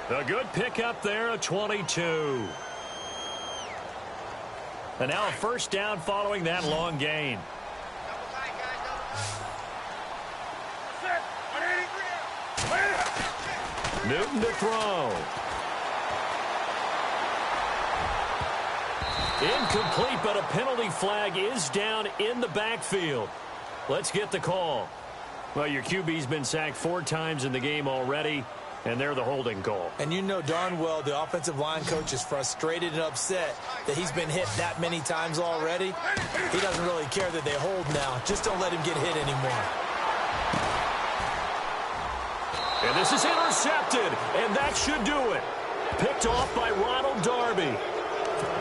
A good pickup there, a 22. And now a 1st down following that long gain. Newton to throw. Incomplete, but a penalty flag is down in the backfield. Let's get the call. Well, your QB's been sacked 4 times in the game already, and they're the holding call. And you know darn well the offensive line coach is frustrated and upset that he's been hit that many times already. He doesn't really care that they hold now. Just don't let him get hit anymore. And this is intercepted, and that should do it. Picked off by Ronald Darby.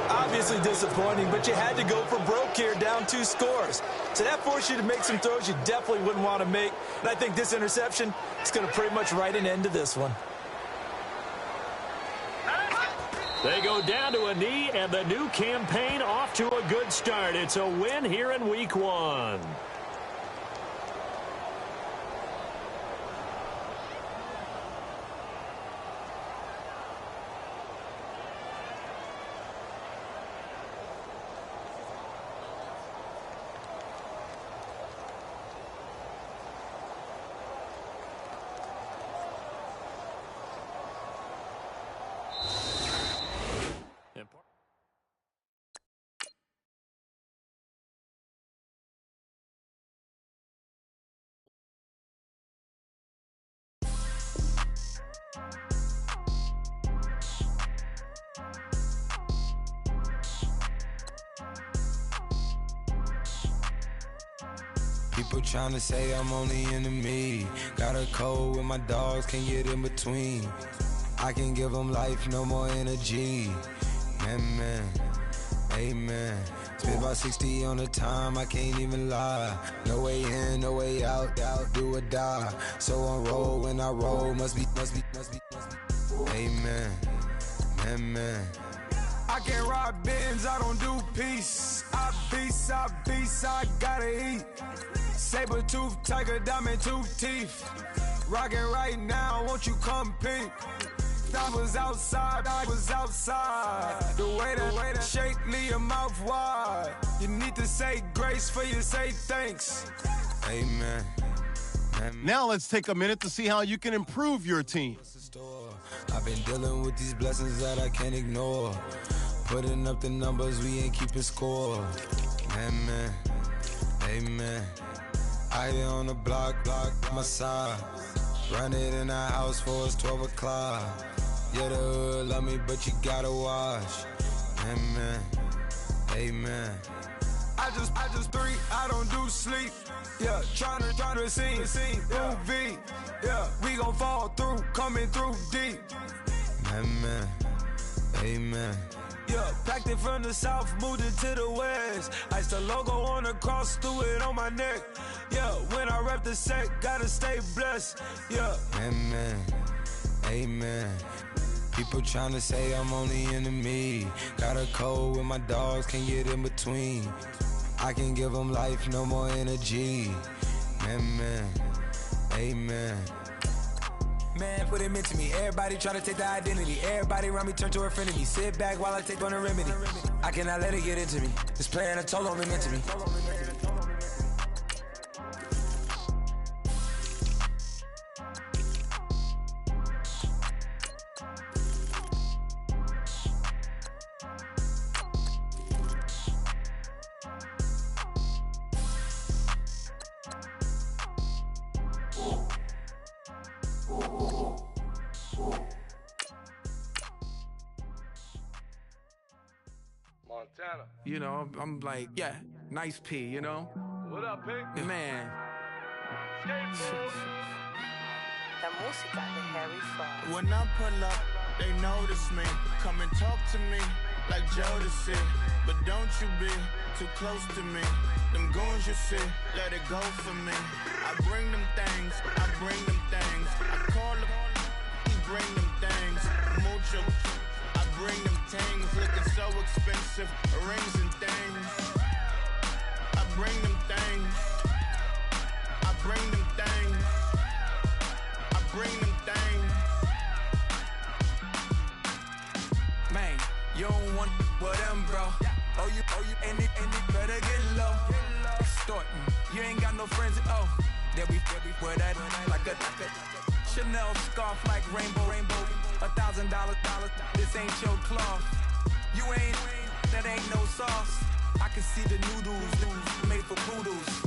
Obviously disappointing, but you had to go for broke here, down 2 scores. So that forced you to make some throws you definitely wouldn't want to make. And I think this interception is going to pretty much write an end to this one. They go down to a knee, and the new campaign off to a good start. It's a win here in Week 1. People tryna say I'm only enemy. Got a code with my dogs, can't get in between. I can give them life, no more energy. Man, amen. Spent about 60 on the time, I can't even lie. No way in, no way out, do or die. So on roll, when I roll, must be. Amen, man. I can't ride Benz, I don't do peace. I beast, I gotta eat. Saber tooth, tiger, diamond tooth teeth. Rockin' right now, won't you come peep? I was outside. The way to shake, leave your mouth wide. You need to say grace for you say thanks. Amen. Now let's take a minute to see how you can improve your team. I've been dealing with these blessings that I can't ignore. Putting up the numbers, we ain't keeping score. Amen. I here on the block, my side. Run it in the house for us 12 o'clock. Yeah, the hood love me, but you gotta watch. Amen. I just three, I don't do sleep. Yeah, tryna see, UV. Yeah, we gon' fall through, coming through deep. Amen. Yeah, packed it from the south, moved it to the west. Iced the logo on the cross, threw it on my neck. Yeah, when I rep the set, gotta stay blessed. Yeah. Amen. People tryna say I'm only enemy. Got a code with my dogs, can't get in between. I can give them life, no more energy. Amen. Man, what it meant to me. Everybody try to take the identity. Everybody around me turn to a friend of me. Sit back while I take on a remedy. I cannot let it get into me. This playing a toll on me meant to me. Montana. You know, I'm like, yeah, nice P, you know? What up, Pink? Man. La música de Harry Fraud. When I pull up, they notice me. Come and talk to me like Jodeci. But don't you be too close to me. Them goons you see, let it go for me. I bring them things, I call them, he bring them things. Mucho, I bring them things. Looking so expensive, rings and things. I bring them things. I bring them things. I bring them things. Man, you don't want with them, bro. Oh, you, and it better get low. Extorting, you ain't got no friends. Oh, they'll be wear that like a Chanel scarf like rainbow. $1,000, this ain't your cloth. You ain't, that ain't no sauce. I can see the noodles made for poodles.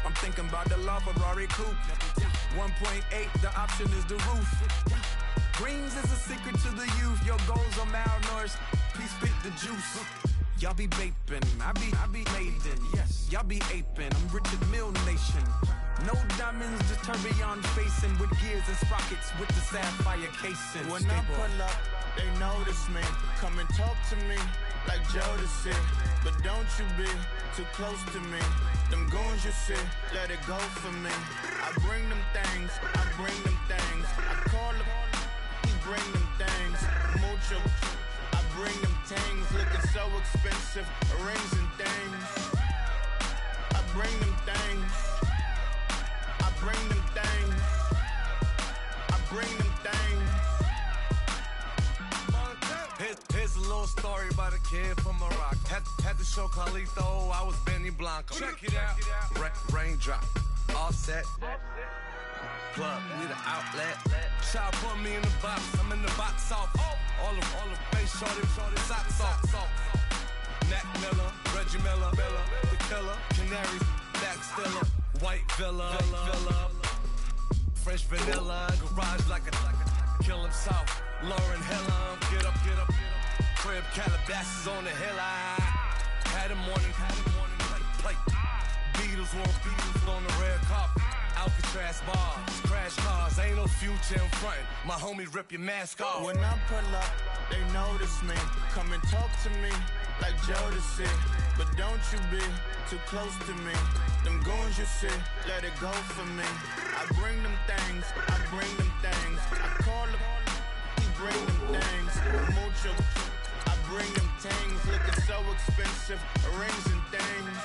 I'm thinking about the LaFerrari coupe. 1.8, the option is the roof. Greens is a secret to the youth. Your goals are malnourished. Please spit the juice. Y'all be vaping, I be maiden. Yes, y'all be aping. I'm Richard Mill Nation. No diamonds, just tourbillon facing with gears and sprockets with the sapphire casing. When I pull up, they notice me. Come and talk to me like Jodeci. But don't you be too close to me. Them goons you see, let it go for me. I bring them things, I call them, he bring them things. Mucho, I bring them things. Looking so expensive, rings and things. I bring them things. I bring them things. I bring them things. Here's a little story about a kid from Morocco. Had to show Carlito I was Benny Blanco. Check it out. Raindrop, offset. Plug, need an outlet. Child put me in the box. I'm in the box off. All the face shorty, socks off. Nat Miller, Reggie Miller, the killer, Canaries, back stiller, white villa, French vanilla, garage like a kill him south. Lauren Hill, get up. Crib Calabasas on the hill. I had a morning plate. Beatles on the red carpet. Alcatraz bars, crash cars, ain't no future in front. My homie rip your mask off. When I pull up, they notice me. Come and talk to me like Jodeci. But don't you be too close to me. Them goons you see, let it go for me. I bring them things, I bring them things. I call them, he bring them things. Mucho, I bring them things. Looking so expensive, rings and things.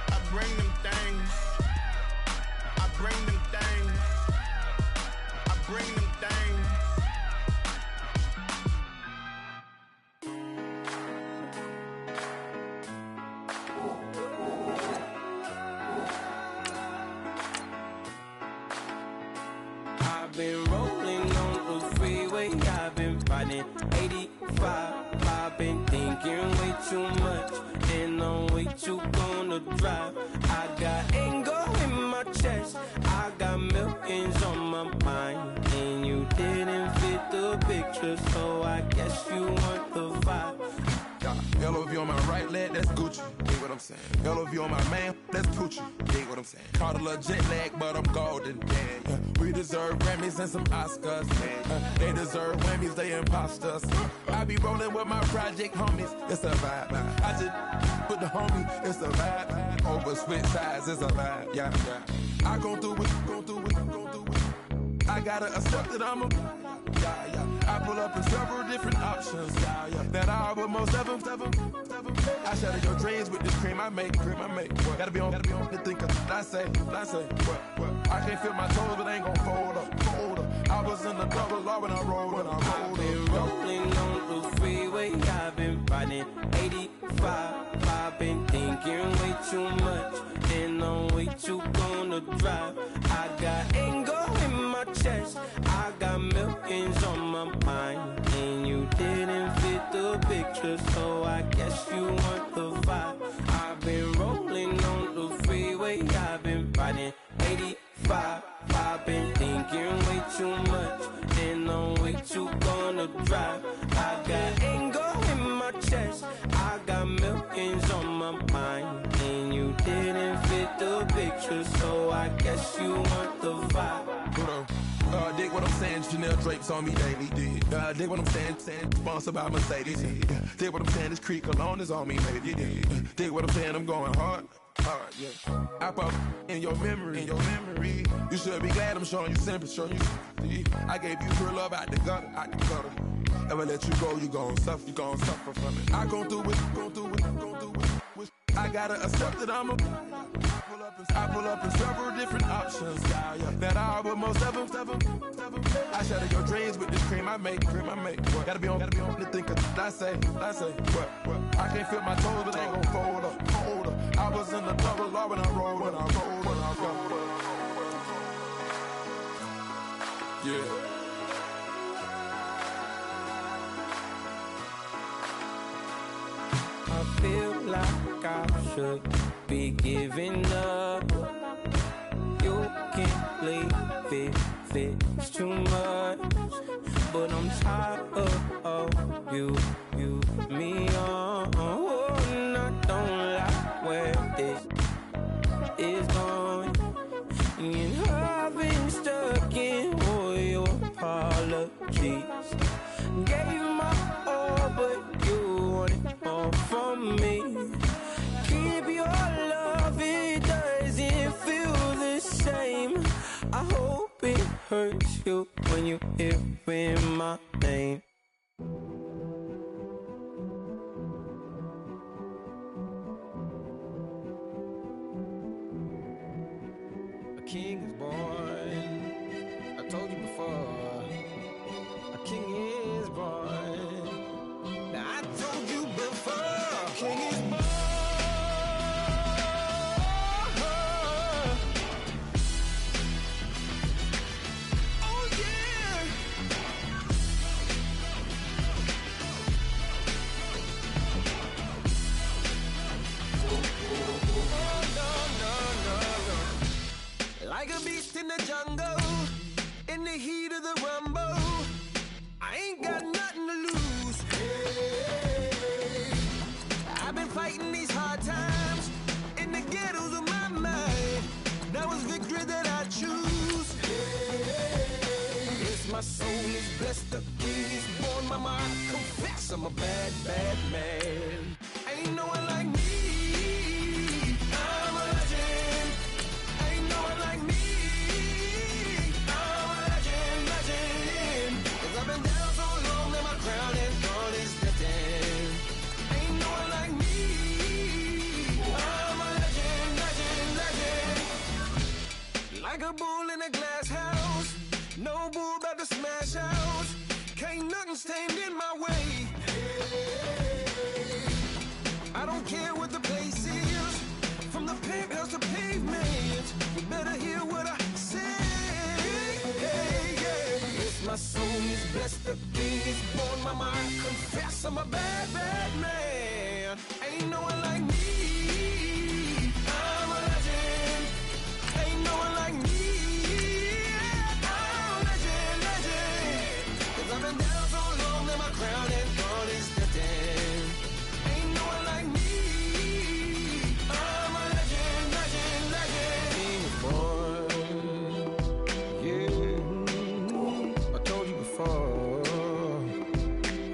I bring them things. I bring them things. I bring them things. I've been rolling on the freeway, I've been riding 85. I've been thinking way too much, and I'm way too gonna drive. I got anger in my chest, I got millions on my mind, and you didn't fit the picture, so I guess you want the vibe. LOV on my right leg, that's Gucci. Dig what I'm saying? LOV on my man, that's Poochie. Dig what I'm saying? Caught a little jet lag, but I'm golden. Yeah. We deserve Grammys and some Oscars. They deserve Whammies, they imposters. I be rolling with my project homies, it's a vibe. I just put the homie, it's a vibe. Over switch sides, it's a vibe. Yeah. I gon' do it, gon' do it, gon' do it. I gotta accept that I'm a. I pull up in several different options. That I will most ever. I shatter your dreams with this cream I make. Gotta be on the thinker. I say, what? I can't feel my toes, but ain't gon' fold up. I was in the double law when I rolled. I've been rolling on the freeway, I've been riding 85. I've been thinking way too much, and I'm way too gonna drive. I got anger in my chest, I got millions on my mind, and you didn't fit the picture, so I guess you want the vibe. I've been rolling on the freeway, I've been riding 85. I've been thinking way too much, and I'm way too gonna drive. I got anger in my chest, I got millions on my mind, and you didn't fit the picture, so I guess you want the vibe. Dig what I'm saying, Chanel drapes on me daily. Dig what I'm saying, sponsored by Mercedes. Dig what I'm saying, this creek alone is on me, baby. Dig what I'm saying, I'm going hard. Yeah. I pop in your memory, You should be glad I'm showing you sympathy. I gave you pure love out the gutter. Ever let you go, you gon' suffer from it. I gon' do it. I gotta accept that I'm a. I pull up in several different options. That I will most ever. I shatter your dreams with this cream I make. Gotta be on the thinker. I say, what? I can't feel my toes, but ain't gon' fold up. I was in the double law when I rolled. Yeah. I feel like I should be giving up. You can't leave it, it's too much. But I'm tired of you, me on. And I don't like where this is going. And I've been stuck in all your apologies. Gave my all, but you wanted more from me. Keep your love, it doesn't feel the same. I hope it hurts you when you hear my name. A king is born. I told you before. A king is born. Now I told you before. A king is born. Oh yeah. No. Like a beast in the jungle, in the heat of the rumble, I ain't got nothing to lose. Hey, I've been fighting these hard times in the ghettos of my mind. Now it's victory that I choose. Yes, my soul is blessed, the king is born. Mama, I confess I'm a bad, bad man. Ain't no one like me. I'm a legend. Ain't no one like me. I'm a legend, legend. 'Cause I've been down so long that my crown and thorn is destined. Ain't no one like me. I'm a legend, legend, legend. Like a bull in a glass house. No bull about to smash house. Can't nothing stand in my way. I don't care what the place is. From the penthouse to pavement. You better hear what I say. Hey, yeah. Yes, my soul is blessed. The king is born. Mama, I confess I'm a bad, bad man. Ain't no one like me. I'm a legend. Ain't no one like me. I'm a legend, legend. 'Cause I've been down so long that my crown and thorn is destined. Ain't no one like me. I'm a legend, legend, legend. King is born. Yeah, I told you before.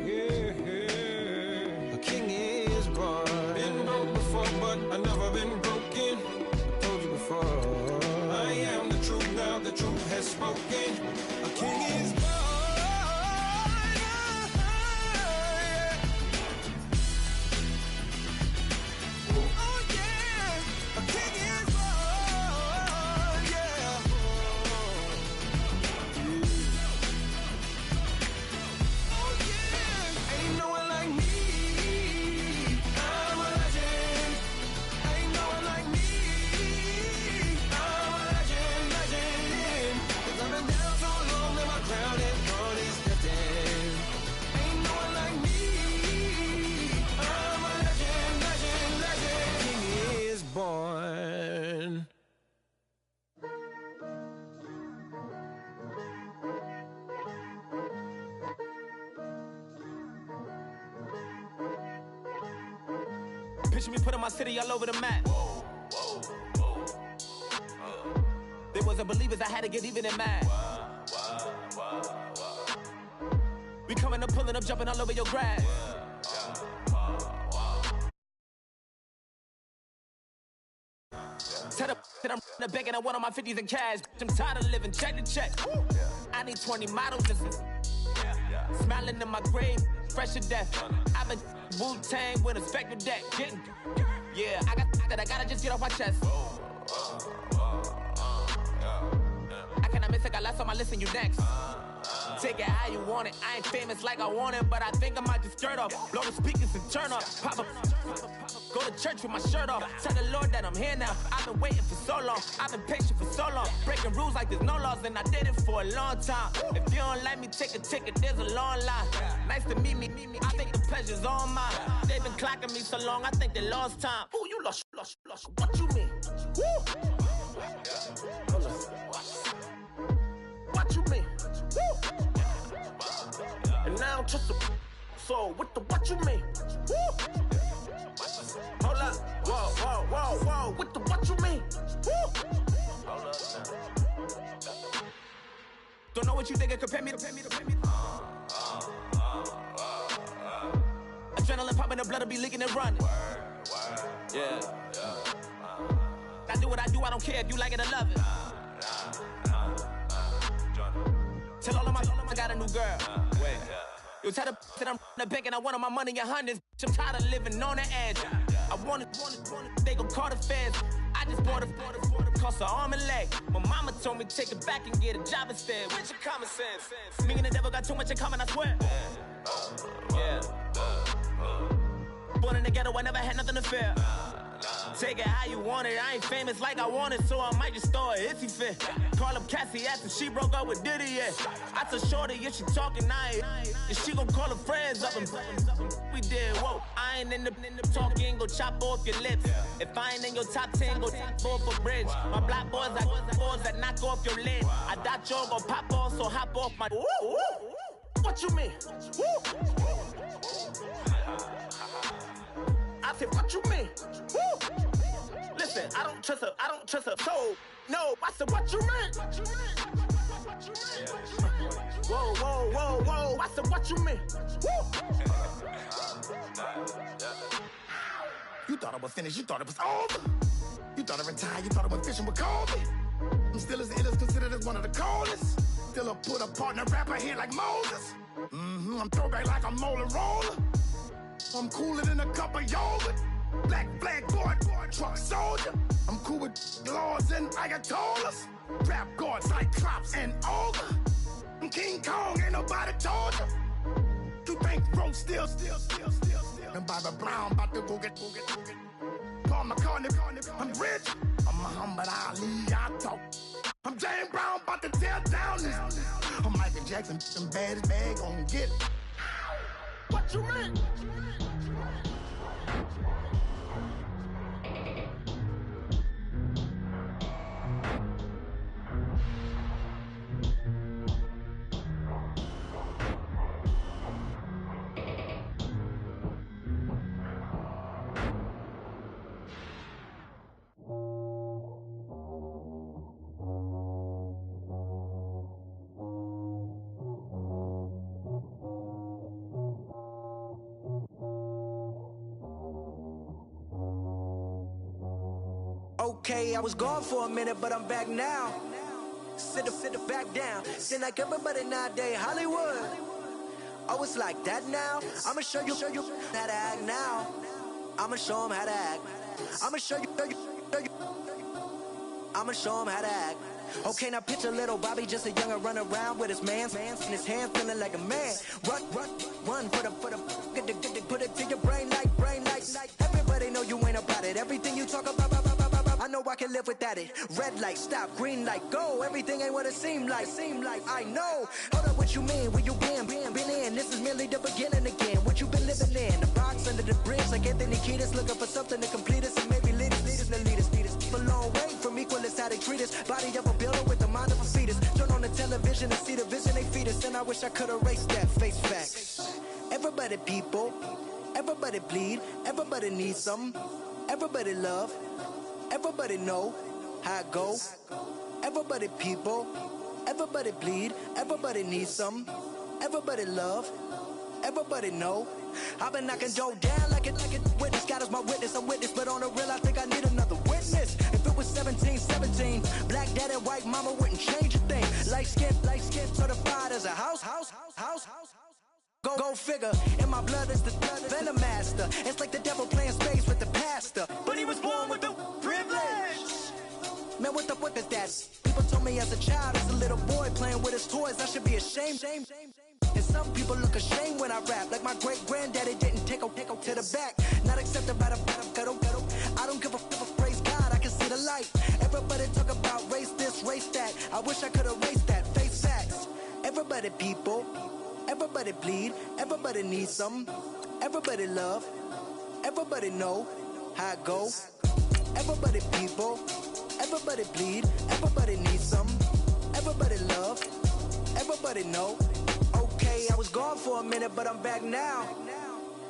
Yeah, a king is born. Been broke before, but I never been broken. I told you before. I am the truth now. The truth has spoken. A king is born. Picture me putting my city all over the map. They wasn't believers, I had to get even and mad. We coming up, pulling up, jumping all over your grass. Tell the that I'm begging on one of my 50s in cash. I'm tired of living check to check. I need 20 models, smiling in my grave, fresh to death. I've been Wu-Tang with a spectral deck. Yeah, I gotta just get off my chest. I cannot miss it, got last on my list and you next. Take it how you want it. I ain't famous like I want it, but I think I might just skirt off. Blow the speakers and turn up. Pop up. Go to church with my shirt off. Tell the Lord that I'm here now. I've been waiting for so long. I've been patient for so long. Breaking rules like there's no laws, and I did it for a long time. If you don't like me, take a ticket. There's a long line. Nice to meet me. I think the pleasure's all mine. They've been clocking me so long, I think they lost time. Ooh, you lost. What you mean? Woo! What you mean? Woo! And now I'm just a so what you mean? Woo! Hold up, whoa, what you mean? Woo! Hold up now. Don't know what you think, compare me to. Adrenaline popping, the blood will be leaking and running. Yeah. I do what I do, I don't care if you like it or love it. Tell all of my I got a new girl. Wait. You tell the that I'm the bank and I want all my money in hundreds. I'm tired of living on the edge. I want it, they gon' call the feds. I just bought a cost an arm and leg. My mama told me take it back and get a job instead. Where's your common sense? Me and the devil got too much in common, I swear. Yeah. Born in the ghetto, I never had nothing to fear. Take it how you want it. I ain't famous like I want it, so I might just throw it if he fit. Call up Cassie after she broke up with Diddy, yeah. I told Shorty if she talking, and she gon' call her friends up and we did, whoa. I ain't in the talking, go chop off your lips. If I ain't in your top 10, go top 4 for bridge. My black boys, I got boys that knock off your lid. I thought y'all gon' pop off, so hop off my. What you mean? I said, what you mean? Woo! Listen, Listen, I don't trust a soul. No, I said, what you mean? Whoa, whoa, whoa, whoa. I said, what you mean? Woo! You thought I was finished, you thought it was over. You thought I retired, you thought I went fishing with Kobe. I'm still as ill as considered as one of the coldest. Still a put a partner rapper here like Moses. I'm throwback like a molar roller. I'm cooler than a cup of yogurt. Black flag boy, truck soldier. I'm cool with laws and Ayatollahs. Rap gods like Klops and Olga. I'm King Kong, ain't nobody told you. You think Rome still. And Bobby Brown about to go get. Paul McCartney, I'm rich. I'm Muhammad Ali, I talk. I'm James Brown, about to tear down this. I'm Michael Jackson, them bad as bad, gon' get it. What you mean? Okay, I was gone for a minute, but I'm back now. Sit back down. Seem like everybody nowadays, Hollywood. Oh, it's like that now? I'ma show you how to act now. I'ma show them how to act. I'ma show you. I'ma show them how to act. Okay, now picture little Bobby, just a younger run around with his man's in his hand, feeling like a man. Run, put it to your brain like. Everybody know you ain't about it. Everything you talk about, I know I can live without it. Red light, stop, green light, go. Everything ain't what it seem like. I know. Hold up, what you mean? Where you been in? This is merely the beginning again. What you been living in? The box under the bridge, like Anthony Kiedis, looking for something to complete us and maybe lead us. A long way from equalist, how they treat us. Body of a builder with the mind of a fetus. Turn on the television and see the vision they feed us, and I wish I could erase that. Face facts. Everybody people, everybody bleed, everybody needs something, everybody love, everybody know how it go. Everybody people, everybody bleed, everybody needs something, everybody love, everybody know. I've been knocking Joe down like it witness. God is my witness, I'm witness, but on the real I think I need another witness. If it was 17, black dad and white mama wouldn't change a thing. Light skin, certified as a house. Go figure, in my blood is the venom master. It's like the devil playing space with the pastor, but he was born with the privilege. Man, what is that? People told me as a child, as a little boy playing with his toys, I should be ashamed. And some people look ashamed when I rap, like my great-granddaddy didn't take a to the back. Not accepted by the ghetto. I don't give a praise God, I can see the light. Everybody talk about race this, race that. I wish I could erase that, face facts. Everybody people, everybody bleed, everybody needs something, everybody love, everybody know how it go. Everybody people, everybody bleed, everybody needs something, everybody love, everybody know. Okay, I was gone for a minute, but I'm back now.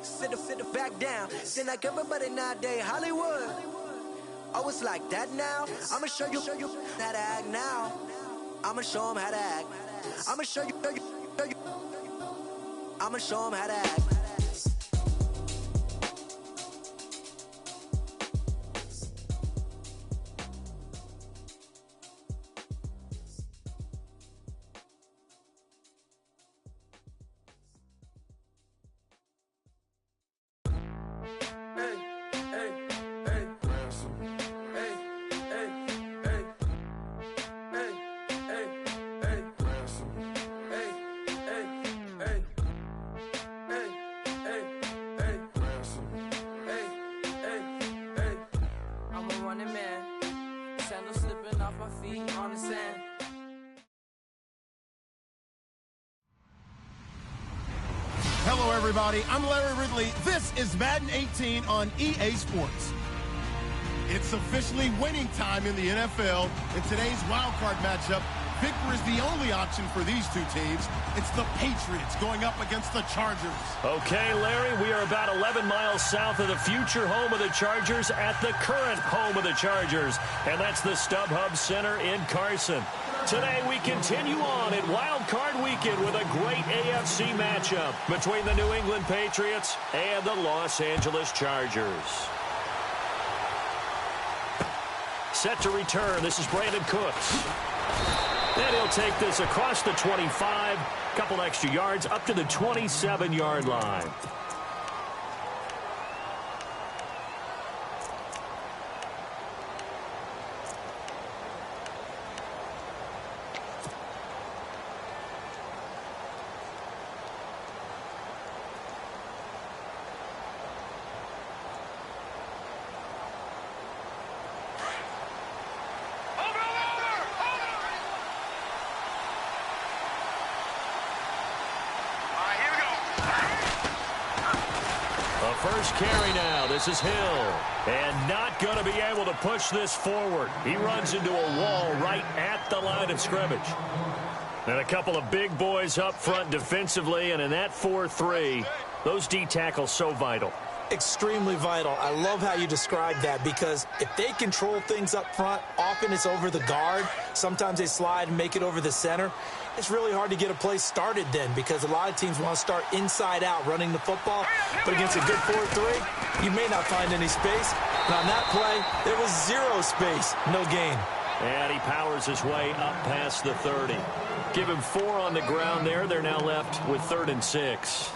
Sit back down. Seem like everybody nowadays, Hollywood. Oh, it's like that now? I'ma show you how to act now. I'ma show them how to act. I'ma show you. I'ma show them how to act. Hello, everybody. I'm Larry Ridley. This is Madden 18 on EA Sports. It's officially winning time in the NFL. In today's wildcard matchup, victory is the only option for these two teams. It's the Patriots going up against the Chargers. Okay, Larry, we are about 11 miles south of the future home of the Chargers at the current home of the Chargers, and that's the StubHub Center in Carson. Today, we continue on in Wild Card Weekend with a great AFC matchup between the New England Patriots and the Los Angeles Chargers. Set to return. This is Brandon Cooks. And he'll take this across the 25, couple extra yards up to the 27-yard line. First carry now. This is Hill. And not going to be able to push this forward. He runs into a wall right at the line of scrimmage. And a couple of big boys up front defensively. And in that 4-3, those D tackles so vital. Extremely vital. I love how you describe that, because if they control things up front, often it's over the guard. Sometimes they slide and make it over the center. It's really hard to get a play started then, because a lot of teams want to start inside out running the football. But against a good 4-3, you may not find any space. And on that play, there was zero space, no gain. And he powers his way up past the 30. Give him 4 on the ground there. They're now left with 3rd and 6.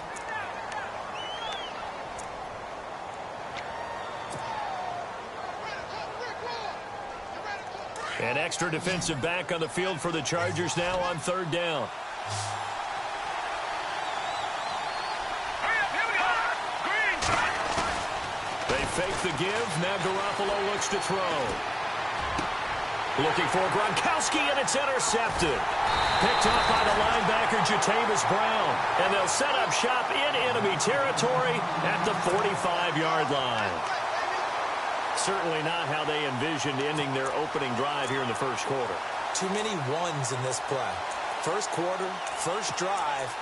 An extra defensive back on the field for the Chargers now on 3rd down. They fake the give. Now Garoppolo looks to throw. Looking for Gronkowski, and it's intercepted. Picked off by the linebacker, Jatavis Brown. And they'll set up shop in enemy territory at the 45-yard line. Certainly not how they envisioned ending their opening drive here in the first quarter. Too many ones in this play. First quarter, first drive,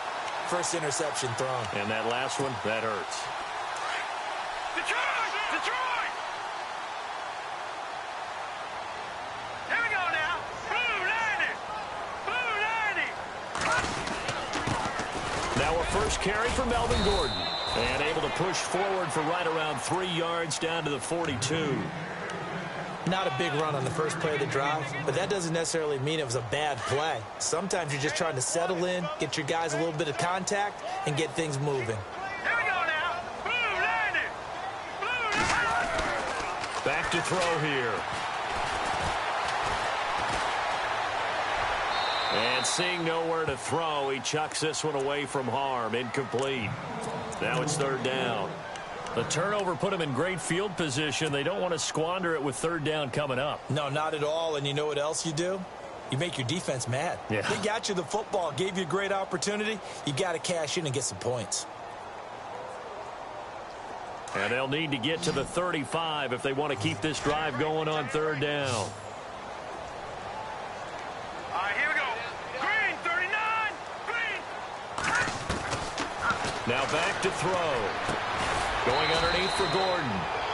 first interception thrown. And that last one, that hurts. Detroit! Detroit! Here we go now. Blue 90! Blue 90! Now a first carry for Melvin Gordon. And able to push forward for right around 3 yards down to the 42. Not a big run on the first play of the drive, but that doesn't necessarily mean it was a bad play. Sometimes you're just trying to settle in, get your guys a little bit of contact, and get things moving. Here we go now. Blue 90! Blue 90! Back to throw here. And seeing nowhere to throw, he chucks this one away from harm. Incomplete. Now it's 3rd down. The turnover put him in great field position. They don't want to squander it with 3rd down coming up. No, not at all. And you know what else you do? You make your defense mad. Yeah. They got you the football, gave you a great opportunity. You got to cash in and get some points. And they'll need to get to the 35 if they want to keep this drive going on 3rd down. Now back to throw. Going underneath for Gordon.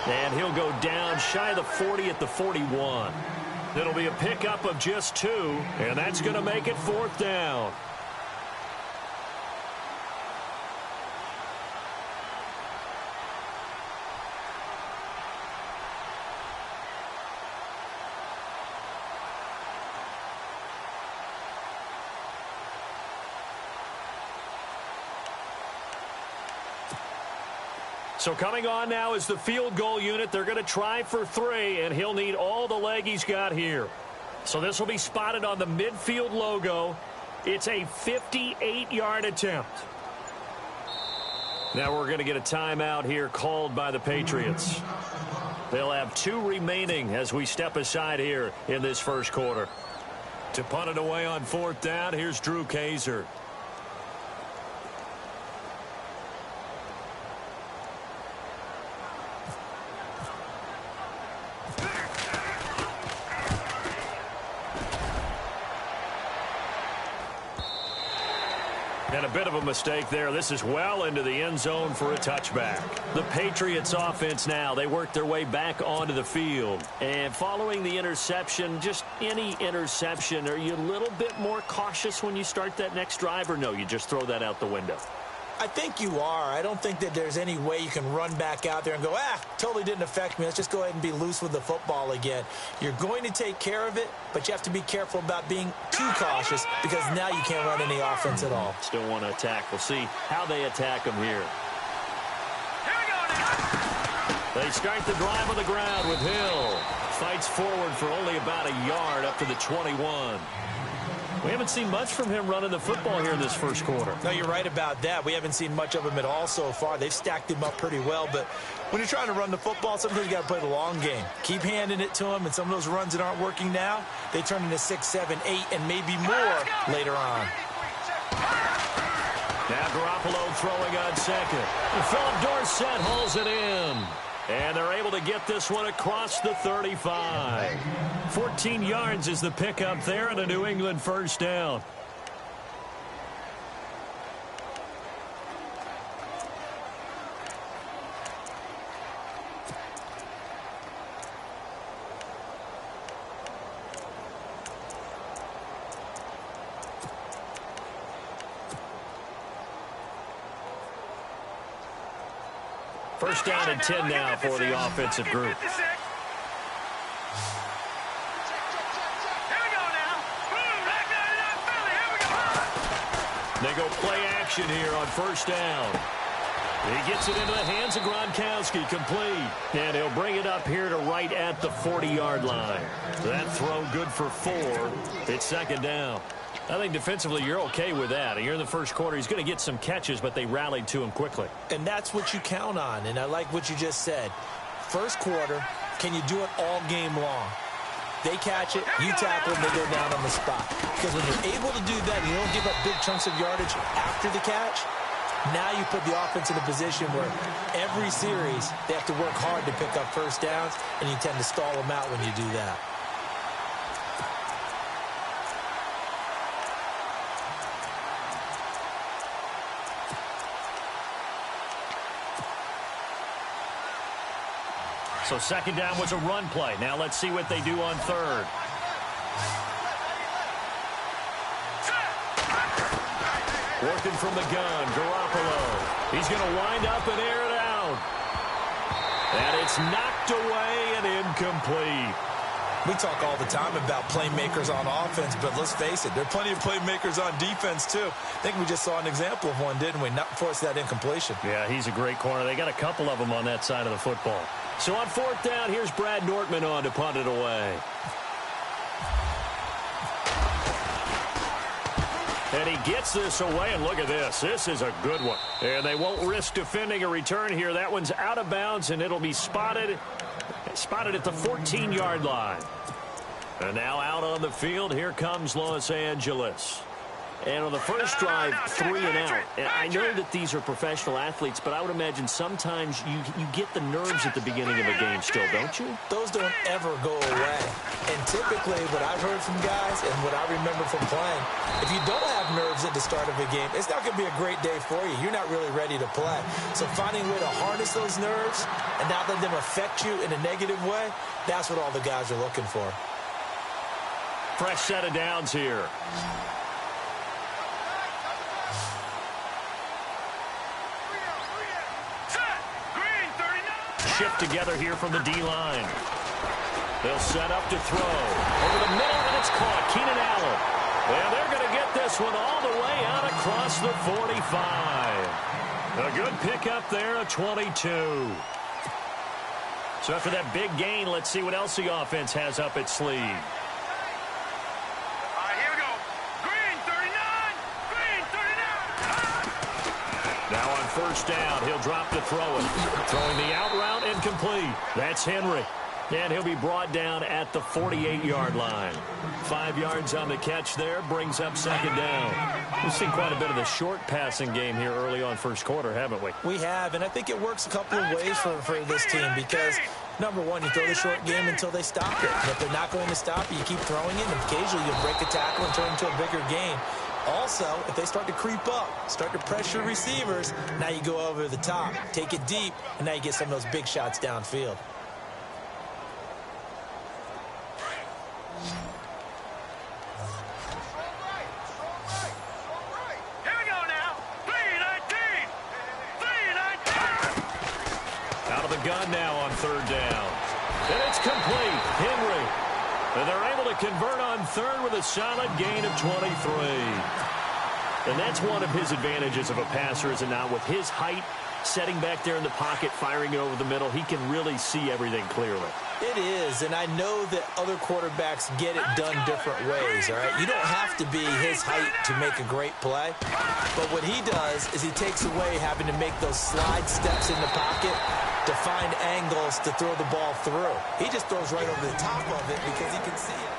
And he'll go down shy of the 40 at the 41. It'll be a pickup of just 2, and that's going to make it 4th down. So coming on now is the field goal unit. They're going to try for 3, and he'll need all the leg he's got here. So this will be spotted on the midfield logo. It's a 58-yard attempt. Now we're going to get a timeout here called by the Patriots. They'll have 2 remaining as we step aside here in this first quarter. To punt it away on 4th down, here's Drew Kaiser. And a bit of a mistake there. This is well into the end zone for a touchback. The Patriots offense now, they work their way back onto the field. And following the interception, just any interception, are you a little bit more cautious when you start that next drive, or no, you just throw that out the window? I think you are. I don't think that there's any way you can run back out there and go, totally didn't affect me. Let's just go ahead and be loose with the football again. You're going to take care of it, but you have to be careful about being too cautious because now you can't run any offense at all. Still want to attack. We'll see how they attack them here. They start the drive on the ground with Hill. Fights forward for only about a yard up to the 21. We haven't seen much from him running the football here in this first quarter. No, you're right about that. We haven't seen much of him at all so far. They've stacked him up pretty well, but when you're trying to run the football, sometimes you got to play the long game. Keep handing it to him, and some of those runs that aren't working now, they turn into 6, 7, 8, and maybe more later on. Now Garoppolo throwing on second. Philip Dorsett holds it in. And they're able to get this one across the 35. 14 yards is the pickup there and a New England first down. First down and 10 now for the offensive group. They go play action here on first down. He gets it into the hands of Gronkowski, complete. And he'll bring it up here to right at the 40-yard line. That throw good for 4. It's second down. I think defensively you're okay with that. Here in the first quarter, he's going to get some catches, but they rallied to him quickly. And that's what you count on, and I like what you just said. First quarter, can you do it all game long? They catch it, you tackle them, they go down on the spot. Because when you're able to do that, you don't give up big chunks of yardage after the catch. Now you put the offense in a position where every series they have to work hard to pick up first downs, and you tend to stall them out when you do that. So second down was a run play. Now let's see what they do on third. Working from the gun, Garoppolo. He's going to wind up and air it out. And it's knocked away and incomplete. We talk all the time about playmakers on offense, but let's face it, there are plenty of playmakers on defense, too. I think we just saw an example of one, didn't we? Not force that incompletion. Yeah, he's a great corner. They got a couple of them on that side of the football. So on fourth down, here's Brad Nortman on to punt it away. And he gets this away, and look at this. This is a good one. And they won't risk defending a return here. That one's out of bounds, and it'll be spotted at the 14-yard line. And now out on the field, here comes Los Angeles. And on the first drive, 3 and out. And I know that these are professional athletes, but I would imagine sometimes you get the nerves at the beginning of a game still, don't you? Those don't ever go away. And typically what I've heard from guys and what I remember from playing, if you don't have nerves at the start of a game, it's not going to be a great day for you. You're not really ready to play. So finding a way to harness those nerves and not let them affect you in a negative way, that's what all the guys are looking for. Fresh set of downs here. Shift together here from the D-line. They'll set up to throw. Over the middle, and it's caught. Keenan Allen. Well, they're going to get this one all the way out across the 45. A good pickup there, a 22. So after that big gain, let's see what else the offense has up its sleeve. Now on first down, he'll drop to throw it. Throwing the out route incomplete. That's Henry. And he'll be brought down at the 48-yard line. 5 yards on the catch there, brings up second down. We've seen quite a bit of the short passing game here early on first quarter, haven't we? We have, and I think it works a couple of ways for this team because, number one, you throw the short game until they stop it. And if they're not going to stop it, you keep throwing it, and occasionally you'll break a tackle and turn it into a bigger gain. Also, if they start to creep up, start to pressure receivers, now you go over the top, take it deep, and now you get some of those big shots downfield. Gun now on third down. And it's complete. Henry. And they're able to convert on third with a solid gain of 23. And that's one of his advantages of a passer, is it not? With his height, setting back there in the pocket, firing it over the middle, he can really see everything clearly. It is, and I know that other quarterbacks get it done different ways, all right? You don't have to be his height to make a great play, but what he does is he takes away having to make those slide steps in the pocket to find angles to throw the ball through. He just throws right over the top of it because he can see it.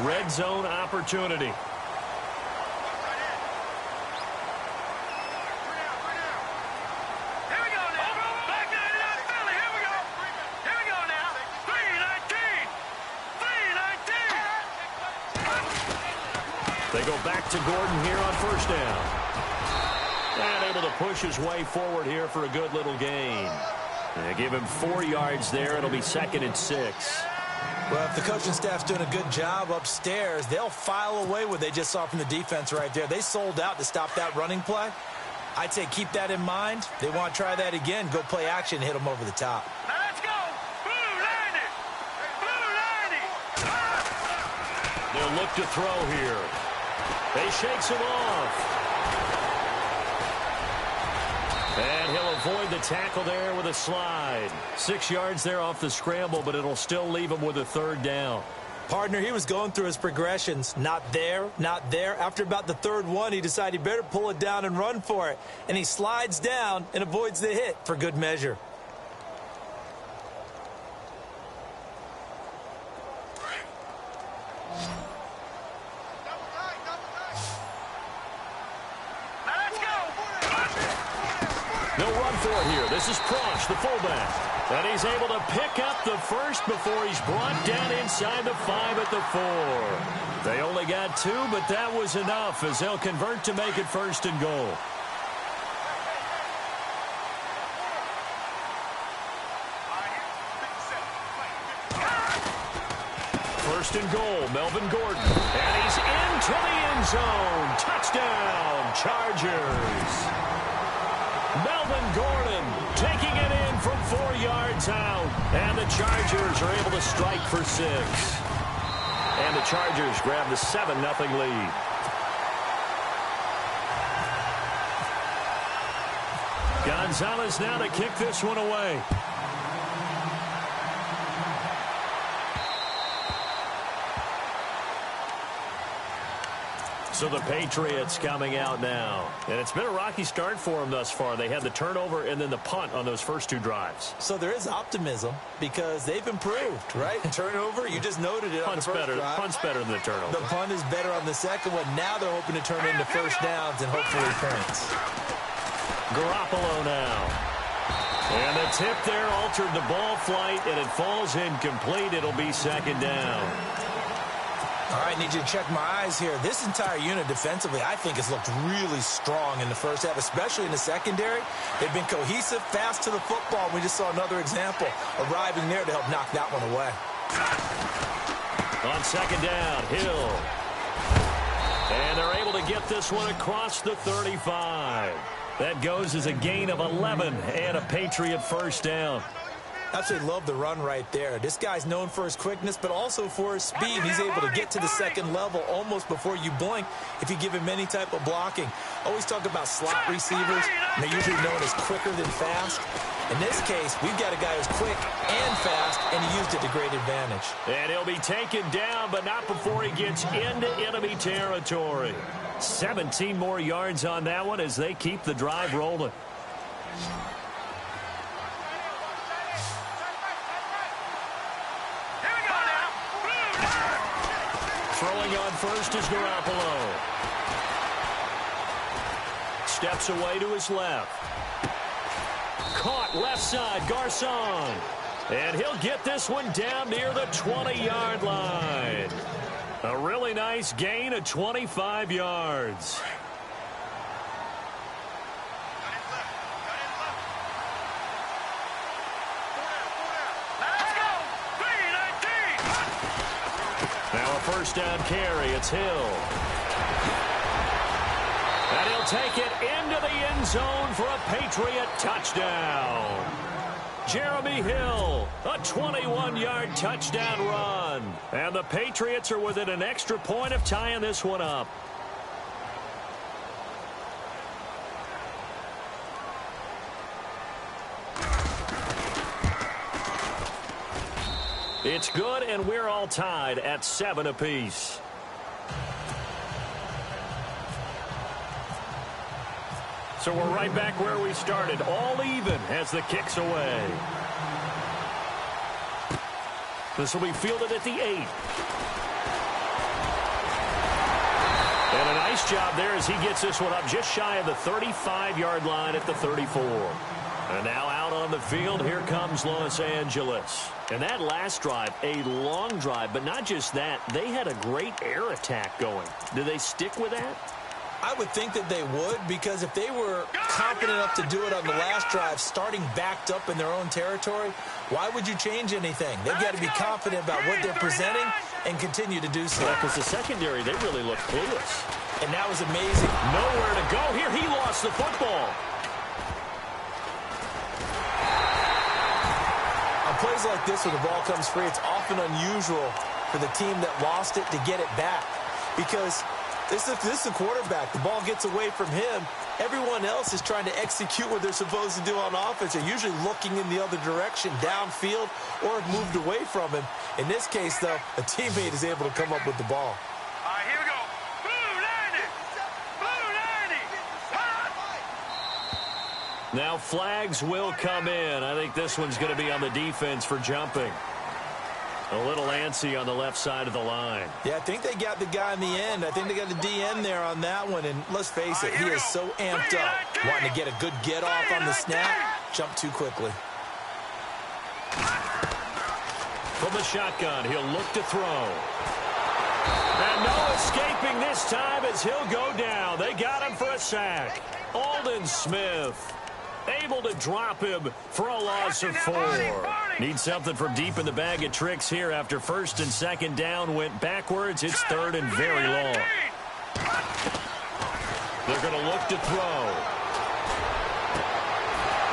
Red zone opportunity. They go back to Gordon here on first down. And able to push his way forward here for a good little gain. They give him 4 yards there. It'll be 2nd and 6. Well, if the coaching staff's doing a good job upstairs, they'll file away what they just saw from the defense right there. They sold out to stop that running play. I'd say keep that in mind. They want to try that again. Go play action, hit them over the top. Now let's go. Blue line it. Blue line it. They'll look to throw here. They shakes him off. And he'll avoid the tackle there with a slide. 6 yards there off the scramble, but it'll still leave him with a 3rd down. Partner, he was going through his progressions. Not there, not there. After about the 3rd one, he decided he better pull it down and run for it. And he slides down and avoids the hit for good measure. Here. This is Prosh, the fullback. And he's able to pick up the first before he's brought down inside the 5 at the 4. They only got 2, but that was enough as they'll convert to make it 1st and goal. First and goal, Melvin Gordon. And he's into the end zone. Touchdown, Chargers. Melvin Gordon taking it in from 4 yards out. And the Chargers are able to strike for 6. And the Chargers grab the 7-0 lead. Gonzalez now to kick this one away. So the Patriots coming out now. And it's been a rocky start for them thus far. They had the turnover and then the punt on those first 2 drives. So there is optimism because they've improved, right? Turnover, you just noted it on the first drive. Punt's better than the turnover. The punt is better on the second one. Now they're hoping to turn into first downs and hopefully points. Garoppolo now. And the tip there altered the ball flight, and it falls incomplete. It'll be 2nd down. All right, need you to check my eyes here. This entire unit defensively, I think, has looked really strong in the first half, especially in the secondary. They've been cohesive, fast to the football. We just saw another example arriving there to help knock that one away. On 2nd down, Hill. And they're able to get this one across the 35. That goes as a gain of 11 and a Patriot 1st down. Absolutely love the run right there. This guy's known for his quickness, but also for his speed. He's able to get to the 2nd level almost before you blink if you give him any type of blocking. Always talk about slot receivers, and they're usually known as quicker than fast. In this case, we've got a guy who's quick and fast, and he used it to great advantage. And he'll be taken down, but not before he gets into enemy territory. 17 more yards on that one as they keep the drive rolling. Throwing on first is Garoppolo. Steps away to his left. Caught left side, Garcon. And he'll get this one down near the 20-yard line. A really nice gain of 25 yards. Now a first down carry. It's Hill. And he'll take it into the end zone for a Patriot touchdown. Jeremy Hill, a 21-yard touchdown run. And the Patriots are within an extra point of tying this one up. It's good, and we're all tied at 7 apiece. So we're right back where we started, all even as the kick's away. This will be fielded at the 8. And a nice job there as he gets this one up just shy of the 35-yard line at the 34. And now out on the field, here comes Los Angeles. And that last drive, a long drive, but not just that, they had a great air attack going. Do they stick with that? I would think that they would, because if they were confident enough to do it on the last drive, starting backed up in their own territory, why would you change anything? They've got to be confident about what they're presenting and continue to do so. Because the secondary, they really looked clueless. And that was amazing. Nowhere to go. Here, he lost the football. On plays like this where the ball comes free, it's often unusual for the team that lost it to get it back. Because this is the quarterback. The ball gets away from him. Everyone else is trying to execute what they're supposed to do on offense. They're usually looking in the other direction, downfield, or have moved away from him. In this case, though, a teammate is able to come up with the ball. All right, here we go. Blue 90. Blue 90. Now flags will come in. I think this one's going to be on the defense for jumping. A little antsy on the left side of the line. Yeah, I think they got the guy in the end. I think they got the DN there on that one. And let's face it, he is so amped up, wanting to get a good get-off on the snap. Jump too quickly. From the shotgun, he'll look to throw. And no escaping this time as he'll go down. They got him for a sack. Aldon Smith able to drop him for a loss of 4. Need something from deep in the bag of tricks here after first and second down went backwards. It's third and very long. They're going to look to throw.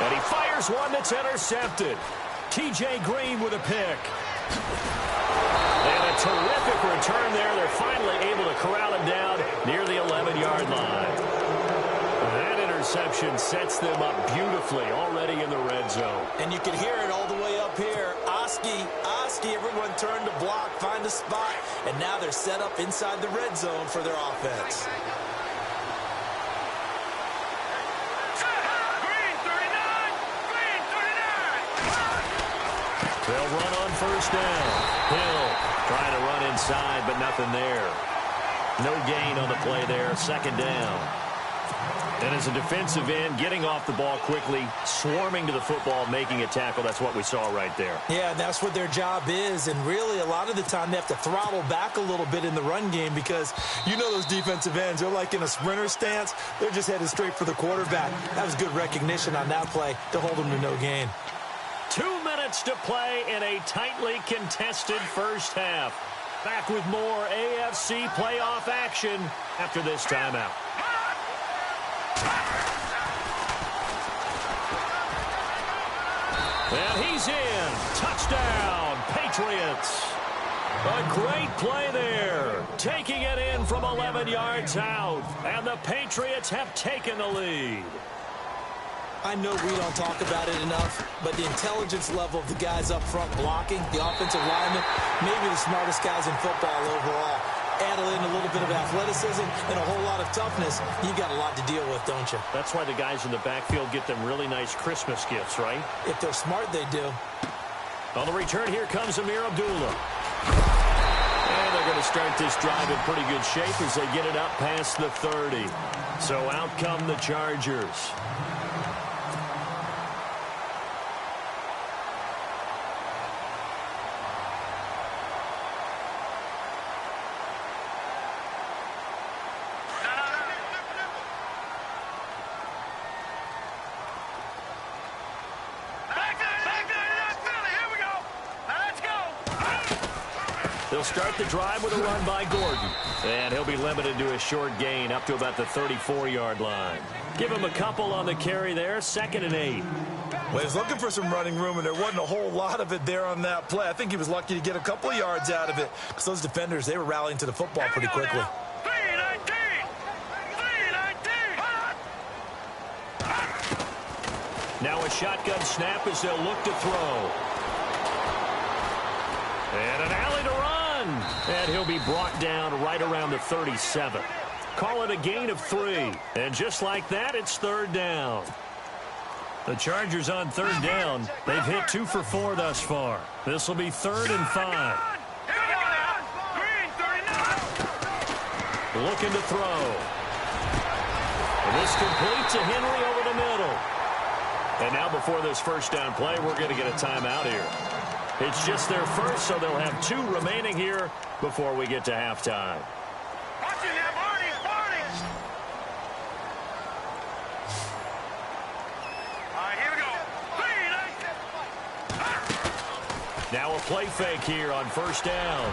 And he fires one that's intercepted. T.J. Green with a pick. And a terrific return there. They're finally able to corral him down near the 11-yard line. That interception sets them up beautifully already in the red zone. And you can hear it all the way up here. Oski, everyone turned to block, find a spot, and now they're set up inside the red zone for their offense. They'll run on first down. Hill trying to run inside, but nothing there. No gain on the play there. Second down. And as a defensive end, getting off the ball quickly, swarming to the football, making a tackle, that's what we saw right there. Yeah, that's what their job is. And really, a lot of the time, they have to throttle back a little bit in the run game because you know those defensive ends, they're like in a sprinter stance. They're just headed straight for the quarterback. That was good recognition on that play to hold them to no gain. 2 minutes to play in a tightly contested first half. Back with more AFC playoff action after this timeout. And he's in. Touchdown, Patriots. A great play there. Taking it in from 11 yards out. And the Patriots have taken the lead. I know we don't talk about it enough, but the intelligence level of the guys up front blocking, the offensive linemen, maybe the smartest guys in football overall. Add in a little bit of athleticism and a whole lot of toughness, you got a lot to deal with, don't you? That's why the guys in the backfield get them really nice Christmas gifts, right? If they're smart, they do. On the return, here comes Amir Abdullah. And they're going to start this drive in pretty good shape as they get it up past the 30. So out come the Chargers. They'll start the drive with a run by Gordon. And he'll be limited to a short gain up to about the 34-yard line. Give him a couple on the carry there, 2nd and 8. Well, he was looking for some running room, and there wasn't a whole lot of it there on that play. I think he was lucky to get a couple of yards out of it because those defenders, they were rallying to the football pretty quickly. Now a shotgun snap as they'll look to throw. And an alley to run. And he'll be brought down right around the 37. Call it a gain of 3. And just like that, it's 3rd down. The Chargers on 3rd down. They've hit 2 for 4 thus far. This will be 3rd and 5. Looking to throw. And this complete to Henry over the middle. And now before this first down play, we're going to get a timeout here. It's just their first, so they'll have 2 remaining here before we get to halftime. Now a play fake here on first down.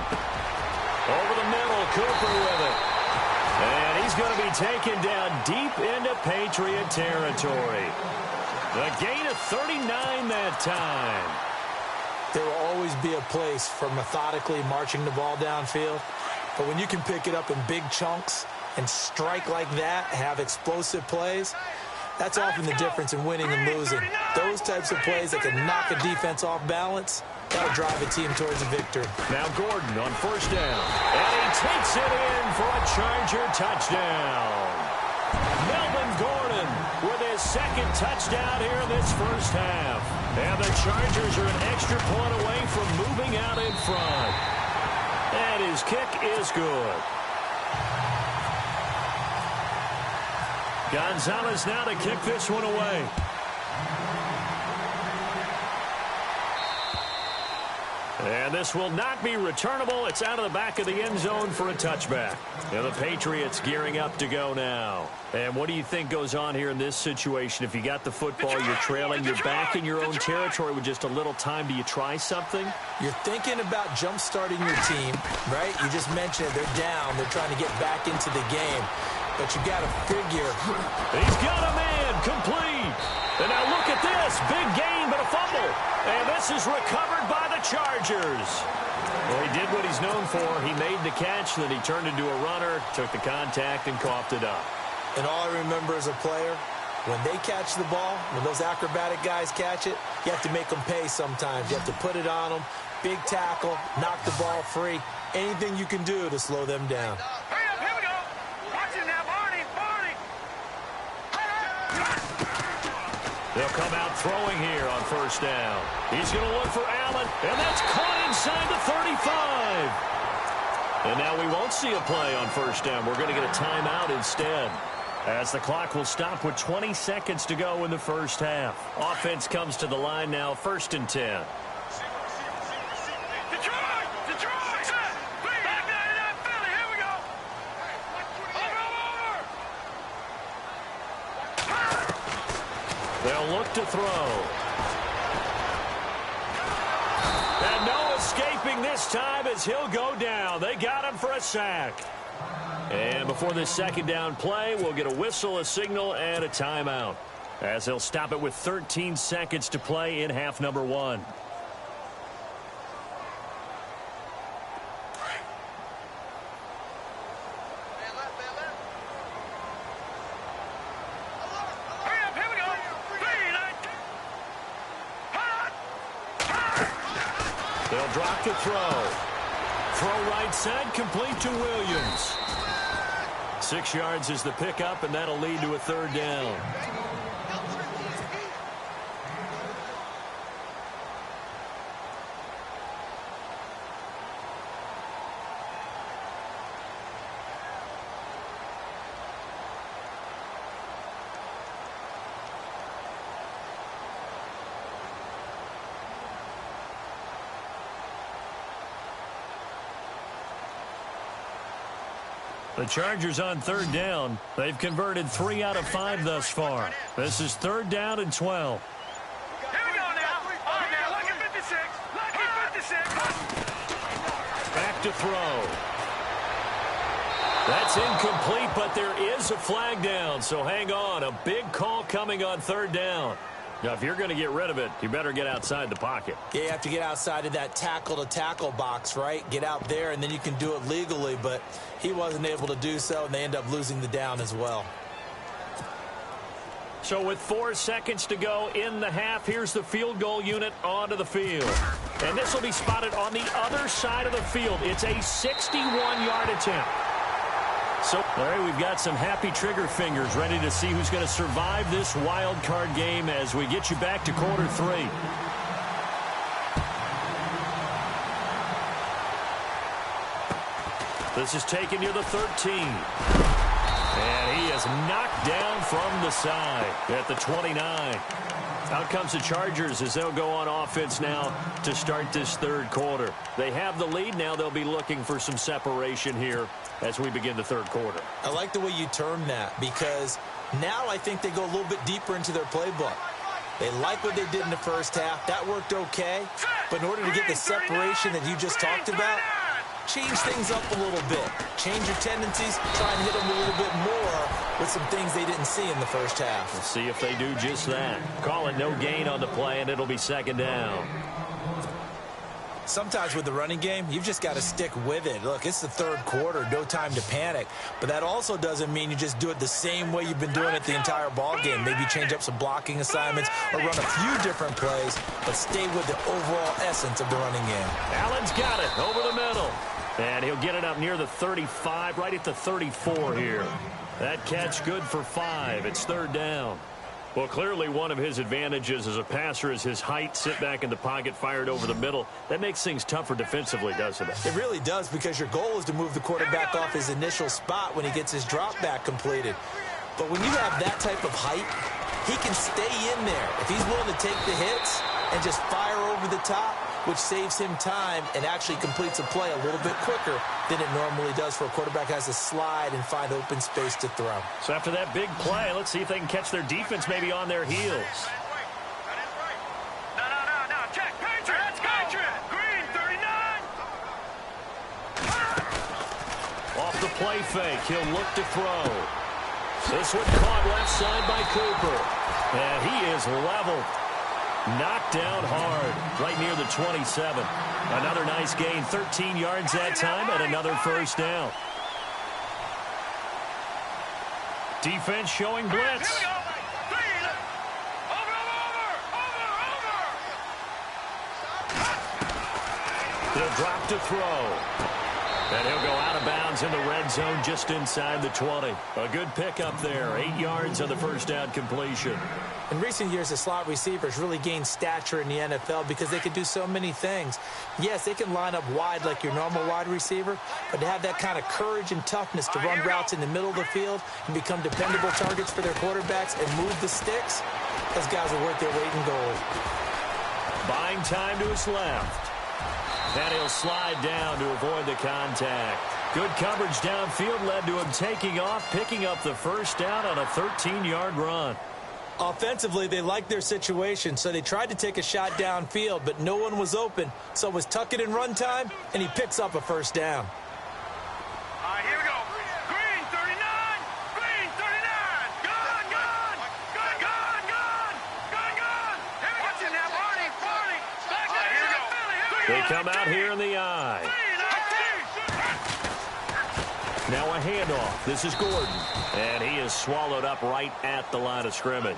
Over the middle, Cooper with it. And he's going to be taken down deep into Patriot territory. The gain of 39 that time. There will always be a place for methodically marching the ball downfield. But when you can pick it up in big chunks and strike like that, have explosive plays, that's often the difference in winning and losing. Those types of plays that can knock a defense off balance, that'll drive a team towards a victory. Now Gordon on first down. And he takes it in for a Charger touchdown. Melvin Gordon with his 2nd touchdown here in this first half. And the Chargers are an extra point away from moving out in front. And his kick is good. Gonzalez now to kick this one away. And this will not be returnable. It's out of the back of the end zone for a touchback. And the Patriots gearing up to go now. And what do you think goes on here in this situation? If you got the football, you're trailing, you're back in your own territory with just a little time. Do you try something? You're thinking about jump-starting your team, right? You just mentioned it. They're down. They're trying to get back into the game. But you got to figure. He's got a man complete. And now look at this. Big gain, but a fumble. And this is recovered by the Chargers. Well, he did what he's known for. He made the catch, then he turned into a runner, took the contact, and coughed it up. And all I remember as a player, when they catch the ball, when those acrobatic guys catch it, you have to make them pay sometimes. You have to put it on them. Big tackle, knock the ball free. Anything you can do to slow them down. They'll come out throwing here on first down. He's going to look for Allen, and that's caught inside the 35. And now we won't see a play on first down. We're going to get a timeout instead, as the clock will stop with 20 seconds to go in the first half. Offense comes to the line now, 1st and 10. They'll look to throw. And no escaping this time as he'll go down. They got him for a sack. And before this 2nd down play, we'll get a whistle, a signal, and a timeout, as they'll stop it with 13 seconds to play in half number 1. They'll drop to throw. Throw right side, complete to Williams. 6 yards is the pickup, and that'll lead to a 3rd down. The Chargers on 3rd down. They've converted 3 out of 5 thus far. This is 3rd down and 12. Back to throw. That's incomplete, but there is a flag down, so hang on. A big call coming on third down. Now, if you're going to get rid of it, you better get outside the pocket. Yeah, you have to get outside of that tackle-to-tackle box, right? Get out there, and then you can do it legally, but he wasn't able to do so, and they end up losing the down as well. So with 4 seconds to go in the half, here's the field goal unit onto the field. And this will be spotted on the other side of the field. It's a 61-yard attempt. So, all right, we've got some happy trigger fingers ready to see who's going to survive this wild card game as we get you back to quarter 3. This is taken near the 13. And he is knocked down from the side at the 29. Out comes the Chargers as they'll go on offense now to start this third quarter. They have the lead. Now they'll be looking for some separation here as we begin the third quarter. I like the way you term that because now I think they go a little bit deeper into their playbook. They like what they did in the first half. That worked okay. But in order to get the separation that you just talked about, change things up a little bit. Change your tendencies. Try and hit them a little bit more with some things they didn't see in the first half. Let's see if they do just that. Call it no gain on the play, and it'll be second down. Sometimes with the running game, you've just got to stick with it. Look, it's the third quarter, no time to panic. But that also doesn't mean you just do it the same way you've been doing it the entire ball game. Maybe change up some blocking assignments or run a few different plays, but stay with the overall essence of the running game. Allen's got it over the middle. And he'll get it up near the 35, right at the 34 here. That catch good for 5. It's third down. Well, clearly one of his advantages as a passer is his height. Sit back in the pocket, fired over the middle. That makes things tougher defensively, doesn't it? It really does, because your goal is to move the quarterback off his initial spot when he gets his drop back completed. But when you have that type of height, he can stay in there. If he's willing to take the hits and just fire over the top, which saves him time and actually completes a play a little bit quicker than it normally does for a quarterback has to slide and find open space to throw. So after that big play, let's see if they can catch their defense maybe on their heels. No, check. Patriot. Green, 39. Off the play fake, he'll look to throw. This one caught left side by Cooper. And he is leveled. Knocked down hard, right near the 27. Another nice gain, 13 yards that time, and another first down. Defense showing blitz. He'll drop to throw. And he'll go out of bounds in the red zone just inside the 20. A good pickup there, 8 yards on the first down completion. In recent years, the slot receivers really gained stature in the NFL because they can do so many things. Yes, they can line up wide like your normal wide receiver, but to have that kind of courage and toughness to run routes in the middle of the field and become dependable targets for their quarterbacks and move the sticks, those guys are worth their weight in gold. Buying time to his left. And he'll slide down to avoid the contact. Good coverage downfield led to him taking off, picking up the first down on a 13-yard run. Offensively, they liked their situation, so they tried to take a shot downfield, but no one was open. So it was tuck it in run time, and he picks up a first down. All right, here we go. Green, 39. Green, 39. Gone. Watch it now, Barney. Back there, here we go. They come out here in the eye. Now a handoff. This is Gordon. And he is swallowed up right at the line of scrimmage.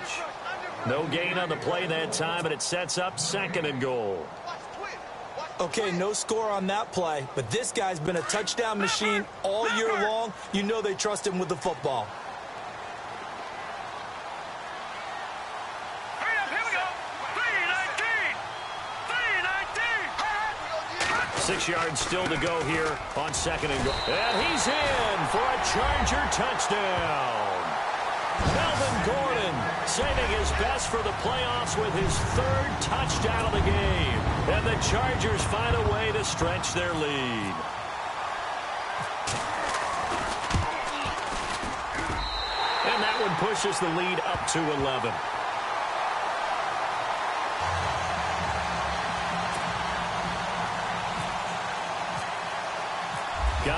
No gain on the play that time, and it sets up second and goal. Okay, no score on that play, but this guy's been a touchdown machine all year long. You know they trust him with the football. Hurry up, here we go. 3-19. 6 yards still to go here on second and goal. And he's in for a Charger touchdown. Melvin Gordon saving his best for the playoffs with his third touchdown of the game. And the Chargers find a way to stretch their lead. And that one pushes the lead up to 11.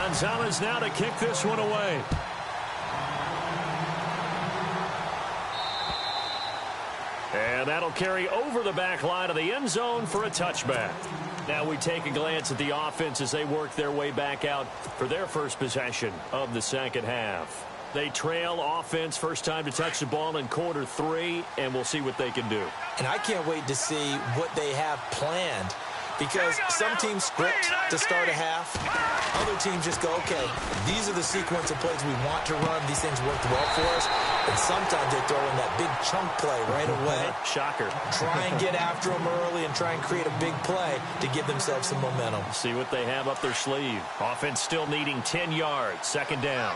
Gonzalez now to kick this one away. And that'll carry over the back line of the end zone for a touchback. Now we take a glance at the offense as they work their way back out for their first possession of the second half. They trail offense first time to touch the ball in quarter 3, and we'll see what they can do. And I can't wait to see what they have planned, because some teams script to start a half. Other teams just go, okay, these are the sequence of plays we want to run. These things worked well for us. And sometimes they throw in that big chunk play right away. Shocker. Try and get after them early and try and create a big play to give themselves some momentum. See what they have up their sleeve. Offense still needing 10 yards. Second down.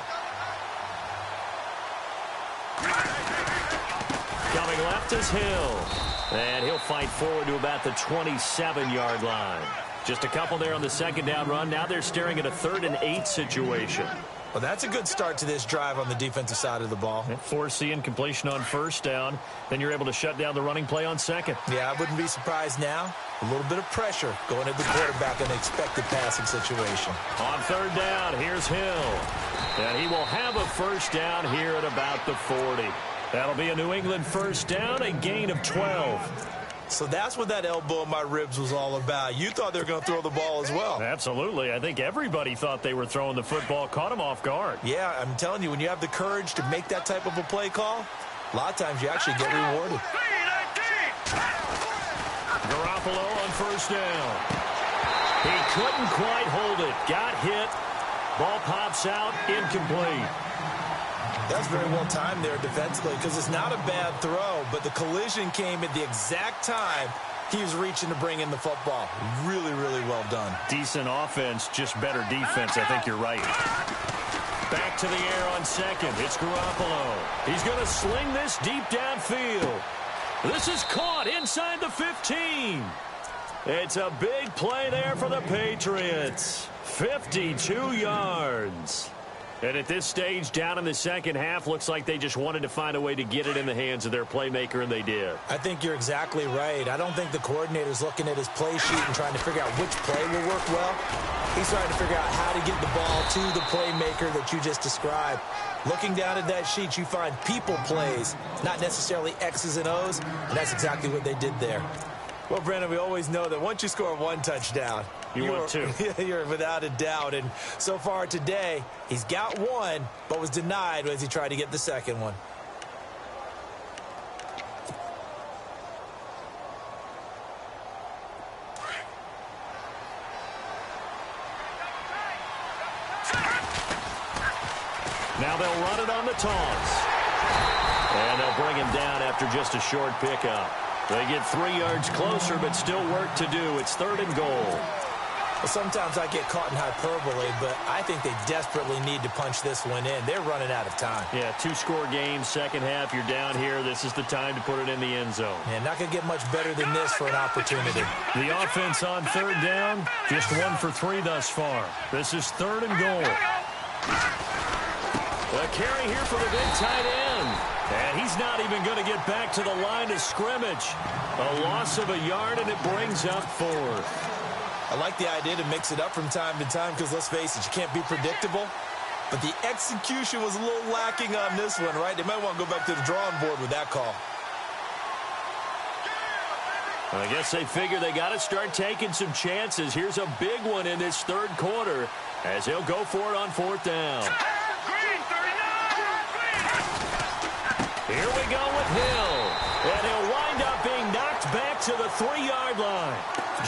Coming left is Hill. And he'll fight forward to about the 27-yard line. Just a couple there on the second down run. Now they're staring at a 3rd and 8 situation. Well, that's a good start to this drive on the defensive side of the ball. Force the incompletion on first down. Then you're able to shut down the running play on second. Yeah, I wouldn't be surprised now. A little bit of pressure going at the quarterback in an expected passing situation. On third down, here's Hill. And he will have a first down here at about the 40. That'll be a New England first down, a gain of 12. So that's what that elbow in my ribs was all about. You thought they were going to throw the ball as well. Absolutely. I think everybody thought they were throwing the football, caught him off guard. Yeah, I'm telling you, when you have the courage to make that type of a play call, a lot of times you actually get rewarded. Garoppolo on first down. He couldn't quite hold it. Got hit. Ball pops out, incomplete. That's very well timed there defensively, because it's not a bad throw, but the collision came at the exact time he was reaching to bring in the football. Really, really well done. Decent offense, just better defense. I think you're right. Back to the air on second. It's Garoppolo. He's going to sling this deep downfield. This is caught inside the 15. It's a big play there for the Patriots. 52 yards. And at this stage, down in the second half, looks like they just wanted to find a way to get it in the hands of their playmaker, and they did. I think you're exactly right. I don't think the coordinator's looking at his play sheet and trying to figure out which play will work well. He's trying to figure out how to get the ball to the playmaker that you just described. Looking down at that sheet, you find people plays, not necessarily X's and O's, and that's exactly what they did there. Well, Brandon, we always know that once you score one touchdown, want two. You're without a doubt. And so far today, he's got one, but was denied as he tried to get the second one. Now they'll run it on the toss. And they'll bring him down after just a short pickup. They get 3 yards closer, but still work to do. It's 3rd and goal. Well, sometimes I get caught in hyperbole, but I think they desperately need to punch this one in. They're running out of time. Yeah, 2-score game, second half, you're down here. This is the time to put it in the end zone. Yeah, not going to get much better than this for an opportunity. The offense on third down, just 1 for 3 thus far. This is 3rd and goal. A carry here for the big tight end. And he's not even going to get back to the line of scrimmage. A loss of a yard, and it brings up 4th. I like the idea to mix it up from time to time because, let's face it, you can't be predictable. But the execution was a little lacking on this one, right? They might want to go back to the drawing board with that call. I guess they figure they got to start taking some chances. Here's a big one in this 3rd quarter as he'll go for it on 4th down. Here we go with Hill. And he'll wind up being knocked back to the 3-yard line.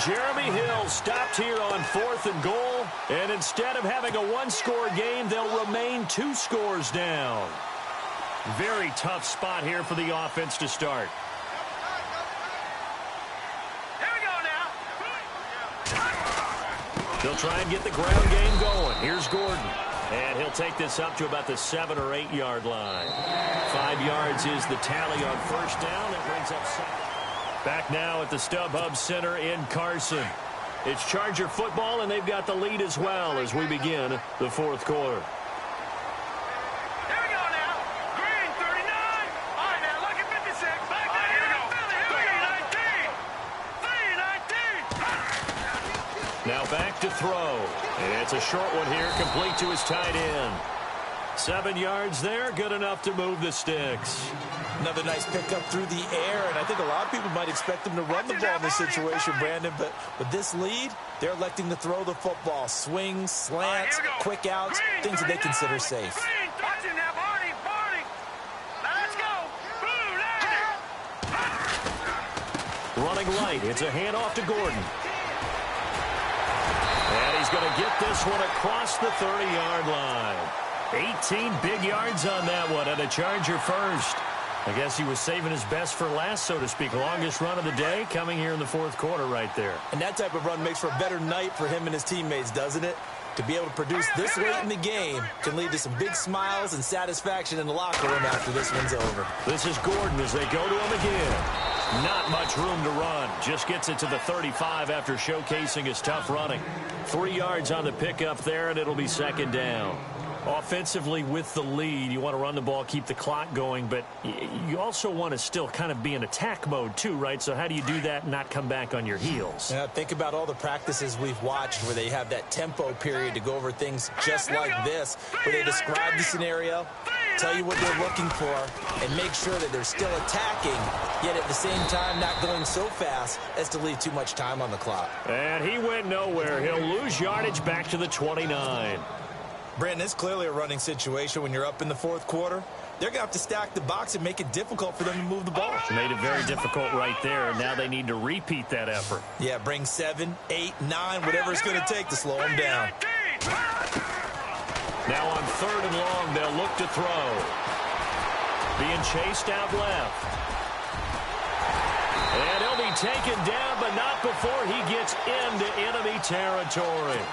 Jeremy Hill stopped here on 4th and goal. And instead of having a 1-score game, they'll remain 2 scores down. Very tough spot here for the offense to start. Here we go now. They'll try and get the ground game going. Here's Gordon. And he'll take this up to about the 7- or 8-yard line. 5 yards is the tally on first down. It brings up 7. Back now at the StubHub Center in Carson. It's Charger football, and they've got the lead as well as we begin the 4th quarter. Here we go now. Green, 39. All right, now, look at 56. Back there, here we go. 319. 319. Now back to throw. It's a short one here, complete to his tight end. 7 yards there, good enough to move the sticks. Another nice pickup through the air, and I think a lot of people might expect him to run the ball in this situation, Brandon, but with this lead, they're electing to throw the football. Swings, slants, quick outs, things that they consider safe. Running light, it's a handoff to Gordon. And he's going to get this one across the 30-yard line. 18 big yards on that one, and a Charger first. I guess he was saving his best for last, so to speak. Longest run of the day coming here in the fourth quarter right there. And that type of run makes for a better night for him and his teammates, doesn't it? To be able to produce this late in the game can lead to some big smiles and satisfaction in the locker room after this one's over. This is Gordon as they go to him again. Not much room to run. Just gets it to the 35 after showcasing his tough running. 3 yards on the pickup there, and it'll be second down. Offensively with the lead, you want to run the ball, keep the clock going, but you also want to still kind of be in attack mode too, right? So how do you do that and not come back on your heels? Yeah, think about all the practices we've watched where they have that tempo period to go over things just like this, where they describe the scenario, tell you what they're looking for, and make sure that they're still attacking, yet at the same time not going so fast as to leave too much time on the clock. And he went nowhere. He'll lose yardage back to the 29. Brandon, it's clearly a running situation when you're up in the fourth quarter. They're going to have to stack the box and make it difficult for them to move the ball. Made it very difficult right there, and now they need to repeat that effort. Yeah, bring 7, 8, 9, whatever it's going to take to slow them down. Now on 3rd and long, they'll look to throw. Being chased out left. And he'll be taken down, but not before he gets into enemy territory.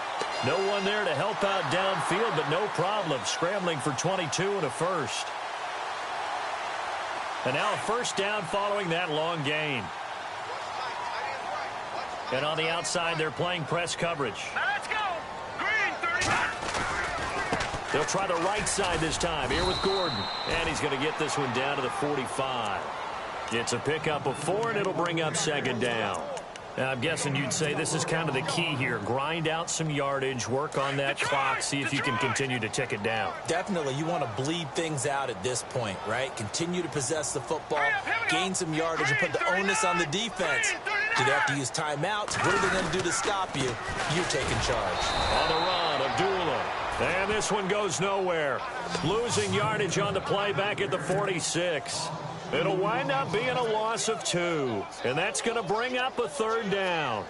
No one there to help out downfield, but no problem. Scrambling for 22 and a first. And now a first down following that long gain. And on the outside, they're playing press coverage. Let's go. Green 39. They'll try the right side this time. Here with Gordon. And he's going to get this one down to the 45. It's a pickup of 4, and it'll bring up second down. Now, I'm guessing you'd say this is kind of the key here. Grind out some yardage, work on that clock, see if you can continue to tick it down. Definitely. You want to bleed things out at this point, right? Continue to possess the football, gain some yardage, and put the onus on the defense. Do they have to use timeouts? What are they going to do to stop you? You're taking charge. On the run, Abdullah. And this one goes nowhere. Losing yardage on the play back at the 46. It'll wind up being a loss of 2. And that's going to bring up a third down.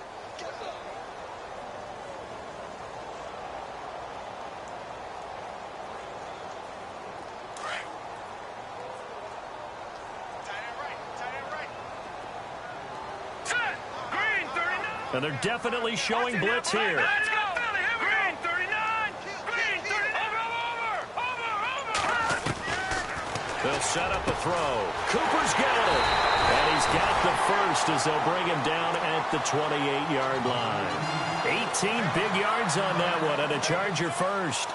And they're definitely showing blitz here. They'll set up a throw. Cooper's got it. And he's got the first as they'll bring him down at the 28-yard line. 18 big yards on that one, and a Charger first.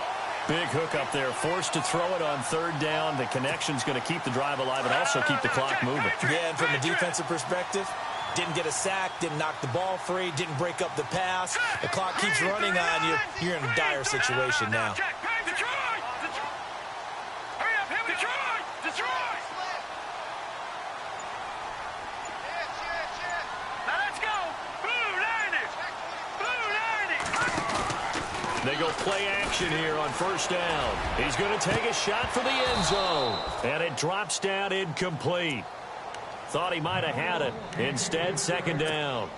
Big hook up there, forced to throw it on third down. The connection's going to keep the drive alive and also keep the clock moving. Yeah, and from a defensive perspective, didn't get a sack, didn't knock the ball free, didn't break up the pass. The clock keeps running on you. You're in a dire situation now. They go play action here on first down. He's going to take a shot for the end zone. And it drops down incomplete. Thought he might have had it. Instead, second down.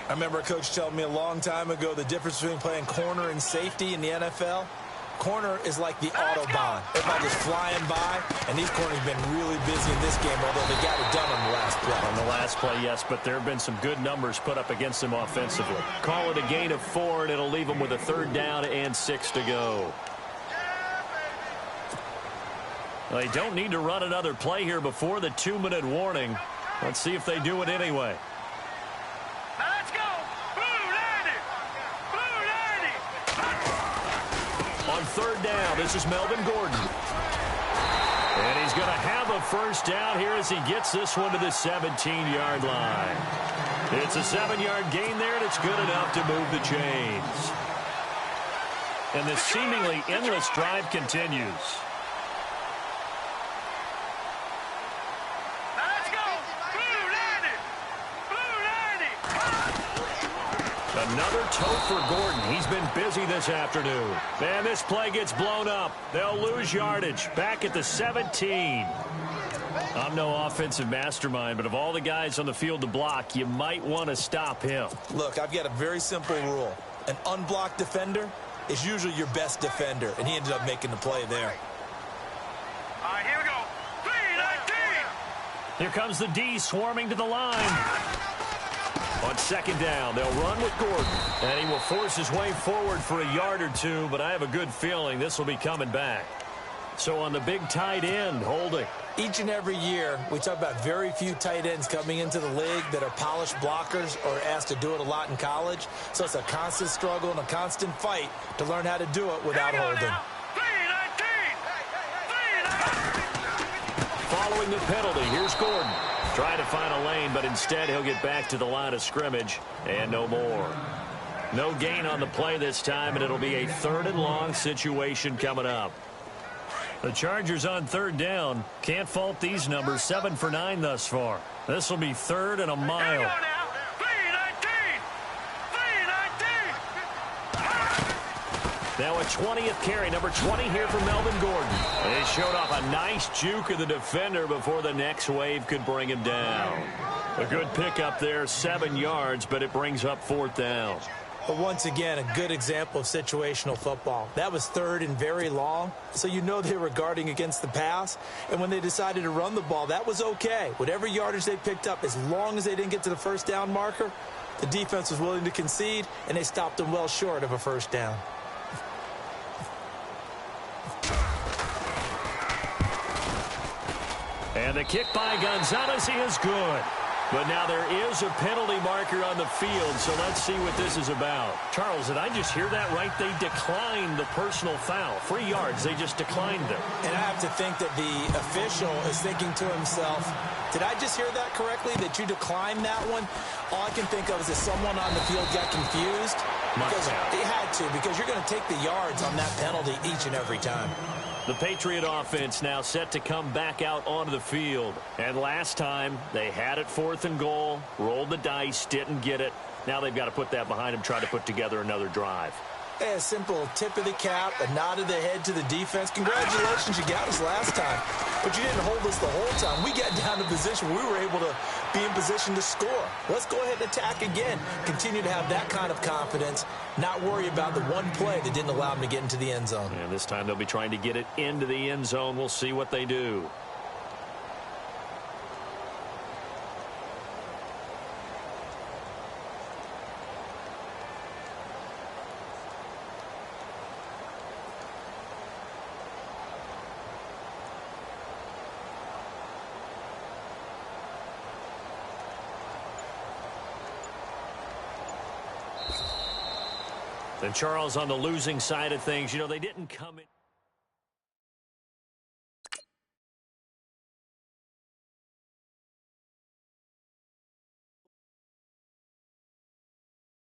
I remember a coach telling me a long time ago the difference between playing corner and safety in the NFL. Corner is like the Autobahn. Everybody just flying by, and these corners have been really busy in this game, although they got it done on the last play. On the last play, yes, but there have been some good numbers put up against them offensively. Call it a gain of 4, and it'll leave them with a third down and 6 to go. They don't need to run another play here before the 2-minute warning. Let's see if they do it anyway. Let's go. Blue 90. Blue 90. On third down, this is Melvin Gordon. And he's going to have a first down here as he gets this one to the 17-yard line. It's a 7-yard gain there, and it's good enough to move the chains. And this seemingly endless drive continues. Let's go! Blue 90! Another tote for Gordon. He's been busy this afternoon. And this play gets blown up. They'll lose yardage. Back at the 17. I'm no offensive mastermind, but of all the guys on the field to block, you might want to stop him. Look, I've got a very simple rule. An unblocked defender is usually your best defender, and he ended up making the play there. All right, here we go. 3-19! Here comes the D swarming to the line. On second down, they'll run with Gordon. And he will force his way forward for a yard or two, but I have a good feeling this will be coming back. So on the big tight end, holding. Each and every year, we talk about very few tight ends coming into the league that are polished blockers or asked to do it a lot in college. So it's a constant struggle and a constant fight to learn how to do it without holding. Following the penalty, here's Gordon. Trying to find a lane, but instead he'll get back to the line of scrimmage and no more. No gain on the play this time, and it'll be a 3rd and long situation coming up. The Chargers on 3rd down. Can't fault these numbers. 7 for 9 thus far. This will be 3rd and a mile. Now a 20th carry. Number 20 here for Melvin Gordon. And he showed off a nice juke of the defender before the next wave could bring him down. A good pickup there, 7 yards, but it brings up 4th down. But once again, a good example of situational football. That was 3rd and very long, so you know they were guarding against the pass. And when they decided to run the ball, that was okay. Whatever yardage they picked up, as long as they didn't get to the 1st down marker, the defense was willing to concede, and they stopped them well short of a 1st down. And the kick by Gonzalez is good. But now there is a penalty marker on the field, so let's see what this is about. Charles, did I just hear that right? They declined the personal foul. 3 yards, they just declined them. And I have to think that the official is thinking to himself, did I just hear that correctly, that you declined that one? All I can think of is that someone on the field got confused. Because they had to, because you're going to take the yards on that penalty each and every time. The Patriot offense now set to come back out onto the field. And last time, they had it 4th and goal, rolled the dice, didn't get it. Now they've got to put that behind them, try to put together another drive. A simple tip of the cap, a nod of the head to the defense. Congratulations, you got us last time. But you didn't hold us the whole time. We got down to position where we were able to be in position to score. Let's go ahead and attack again. Continue to have that kind of confidence, not worry about the one play that didn't allow them to get into the end zone. And this time they'll be trying to get it into the end zone. We'll see what they do. And Charles, on the losing side of things, you know, they didn't come in.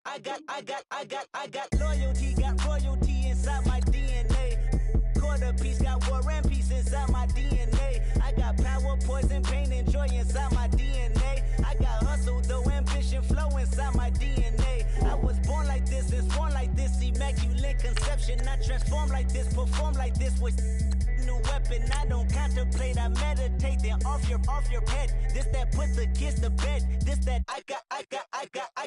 I got loyalty, got royalty inside my DNA. Quarter piece, got war and peace inside my DNA. I got power, poison, pain, and joy inside my DNA. I got hustle, though, ambition, flow inside my DNA. I was born like this, and born like this, immaculate conception. I transform like this, perform like this with new weapon. I don't contemplate, I meditate. Then off your head. This that put the kids to bed. This that I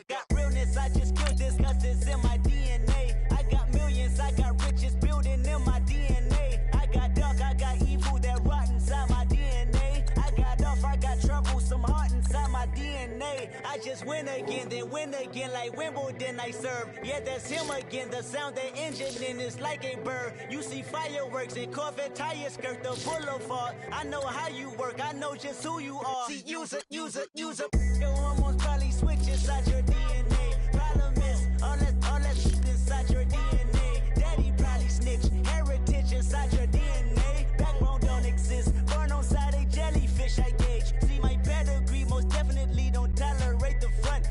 got realness. I just killed this 'cause it's in my DNA. I got millions, I got riches building in my DNA. I got dark, I got evil that rot inside my DNA. I got off, I got trouble, some heart inside my DNA. I just win again, then win again like Wimbledon I serve. Yeah, that's him again. The sound the engine in is like a bird. You see fireworks and Corvette tires skirt the boulevard. I know how you work, I know just who you are. See, use it. Your hormones probably switch inside your DNA. Problem is, all that shit inside your DNA. Daddy probably snitch, heritage inside your DNA. Backbone don't exist, born on side a jellyfish I gauge. See my pedigree, most definitely don't tolerate the front.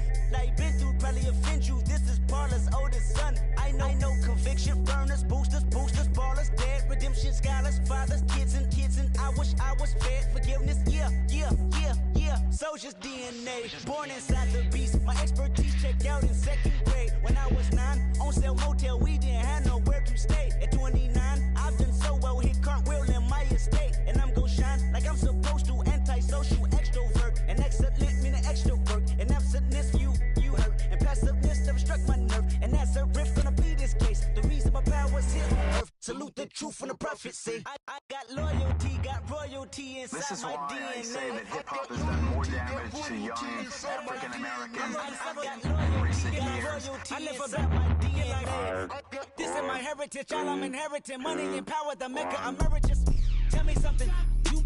mothers, fathers, kids, and I wish I was fed forgiveness. Yeah. Soldier's DNA, born inside the beast. My expertise checked out in 2nd grade. When I was 9, on sale motel, we didn't have nowhere to stay. At 29, I've done so well, hit cartwheel in my estate. And I'm gon' shine like I'm supposed to, antisocial extrovert. And excellent meaning extra work. And absentness, you hurt. And passiveness never struck my nerve. And that's a riff gonna be this case. The reason my power's here on earth. Salute the truth from the prophecy. I got loyalty, got royalty inside This is my why DNA. I say that hip-hop has done more damage to young African Americans in recent years. I live about my DNA. This is my heritage, all I'm inheriting. Money and power, the maker emeritus. Tell me something, you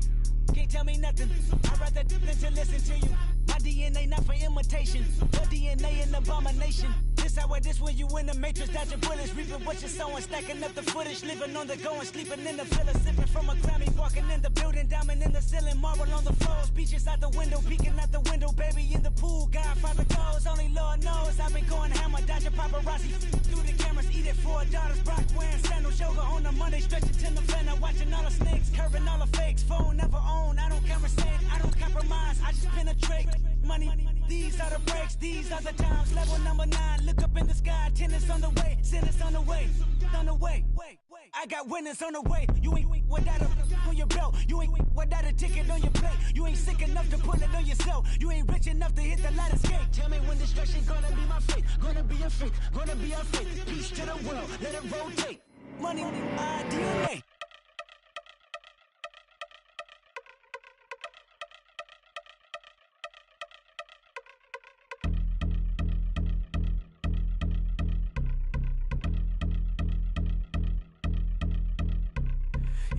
can't tell me nothing. I'd rather than to listen to you. My DNA not for imitation. Your DNA an abomination. This how it is when you in the matrix, dodging bullets, reaping what you're sowing, stacking up the footage, living on the go and sleeping in the villa, sipping from a Grammy, walking in the building, diamond in the ceiling, marble on the floors, beaches out the window, peeking out the window, baby in the pool, Godfather goes, only Lord knows, I've been going hammer, dodging paparazzi, through the cameras, eating 4 daughters, Brock wearing sandals, yoga on a Monday, stretching to November, watching all the snakes, curving all the fakes, phone never own, I don't conversate, I don't compromise, I just penetrate, money, these are the breaks, these are the times, level number 9, look up in the sky, tennis on the way, sinners on the way, on the way. I got winners on the way. You ain't without a on your belt. You ain't without a ticket on your plate. You ain't sick enough to pull it on yourself. You ain't rich enough to hit the ladder skate. Tell me when destruction gonna be my fate. Gonna be a fate. Gonna be our fate. Peace to the world. Let it rotate. Money, DNA.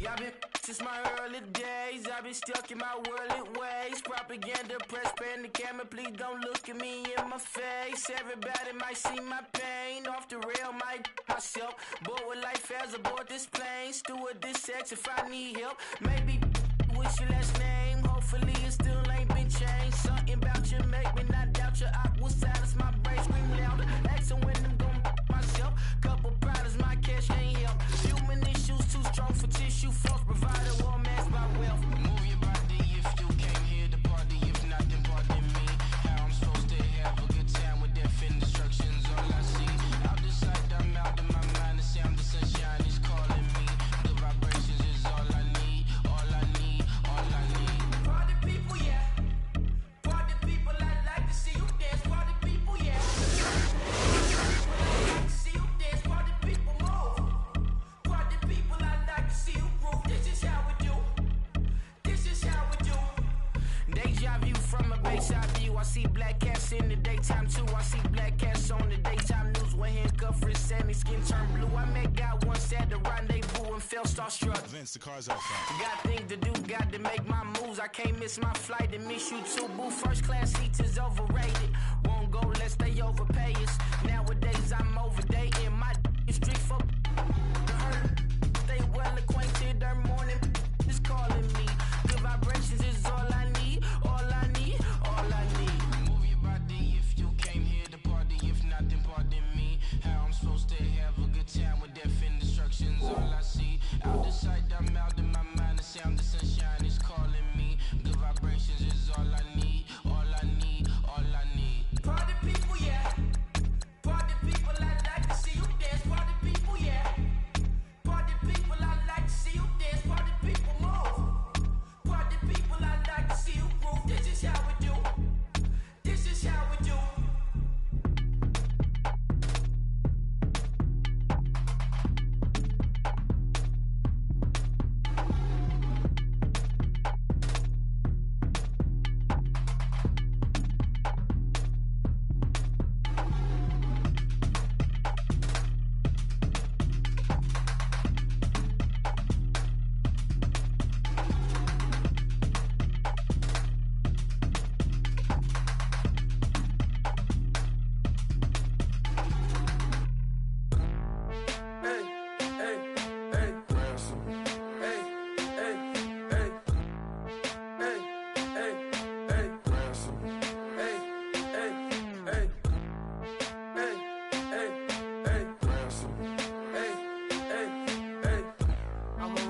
I've been since my early days, I've been stuck in my worldly ways. Propaganda, press, pan the camera, please don't look at me in my face. Everybody might see my pain, off the rail, might myself. Bored with life as aboard this plane, steward this sex if I need help. Maybe what's your last name? Hopefully it still ain't been changed. Something about you make me not doubt your aqua silence, my brain scream louder. Asking when I'm gon' myself. Couple problems, my cash ain't help. Human issues too strong for tissue. False provider, war mask by wealth. Move your body if you came here to party. If not, then pardon me. How I'm supposed to have a good time with death instructions. All I see out the sight, I'm out of my mind. The sound of sunshine is calling me. The vibrations is all I need. All I need. All I need. Party people, yeah. Party people, I like to see you dance. Party people, yeah. Deja vu from a bayside view. I see black cats in the daytime too. I see black cats on the daytime news. When handcuffed wrist and his skin turned blue. I met God once at the rendezvous and felt starstruck. Vince, the car's outside. Got things to do, got to make my moves. I can't miss my flight and miss you too. Boo, first class seats is overrated. Won't go, let's stay overpay us. Nowadays I'm overdating. My is strict for the hurt. Stay well acquainted. Their morning is calling me. Good vibrations is all I need. All I need. All I need. Move your body if you came here to party. If not, then pardon me. How I'm supposed to have a good time with death and destructions. All I see out the sight, I'm out of my mind. The sound of sunshine is calling me. Good vibrations is all I need. All I need. All I need. Party people, yeah. Party people, I like to see you dance. Party people, yeah. Party people, I like to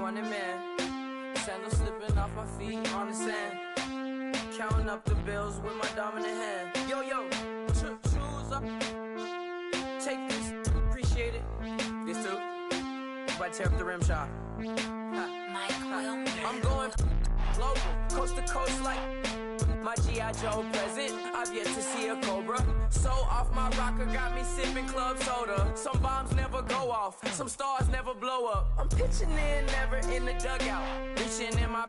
wanted man. Sandals slipping off my feet on the sand. Counting up the bills with my dominant hand. Yo, choose up. Take this, appreciate it. This too. If I tear up the rim shot. I'm going global, coast to coast like my G.I. Joe present. I've yet to see a Cobra. So off my rocker got me sipping club soda. Some bombs never go off, some stars never blow up. I'm pitching in, never in the dugout. Reaching in my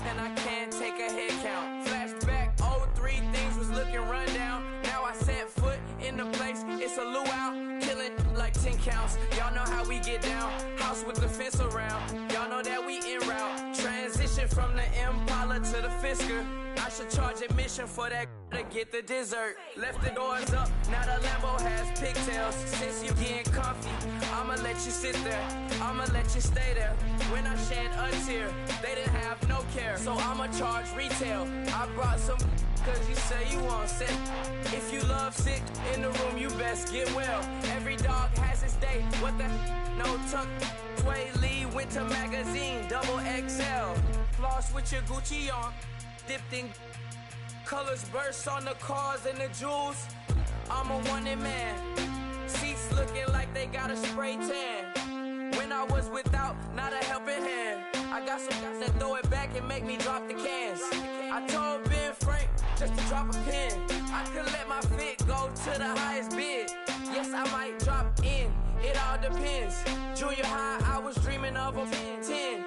and I can't take a head count. Flashback, 03, things was looking run down. Now I set foot in the place, it's a luau. Killing like 10 counts, y'all know how we get down. House with the fence around, y'all know that we en route. Transition from the Impala to the Fisker. I should charge admission for that to get the dessert. Left the doors up, now the Lambo has pigtails. Since you getting comfy, I'ma let you sit there, I'ma let you stay there. When I shed a tear, they didn't have no care. So I'ma charge retail. I brought some cause you say you want sick. If you love sick in the room, you best get well. Every dog has its day, what the no tuck. Sway Lee, Winter Magazine, double XL. Floss with your Gucci on, dipped in colors, bursts on the cars and the jewels. I'm a wanted man. Seats looking like they got a spray tan. When I was without, not a helping hand. I got some guys that throw it back and make me drop the cans. I told Ben Frank just to drop a pin. I could let my fit go to the highest bid. Yes, I might drop in, it all depends. Junior high, I was dreaming of a 10.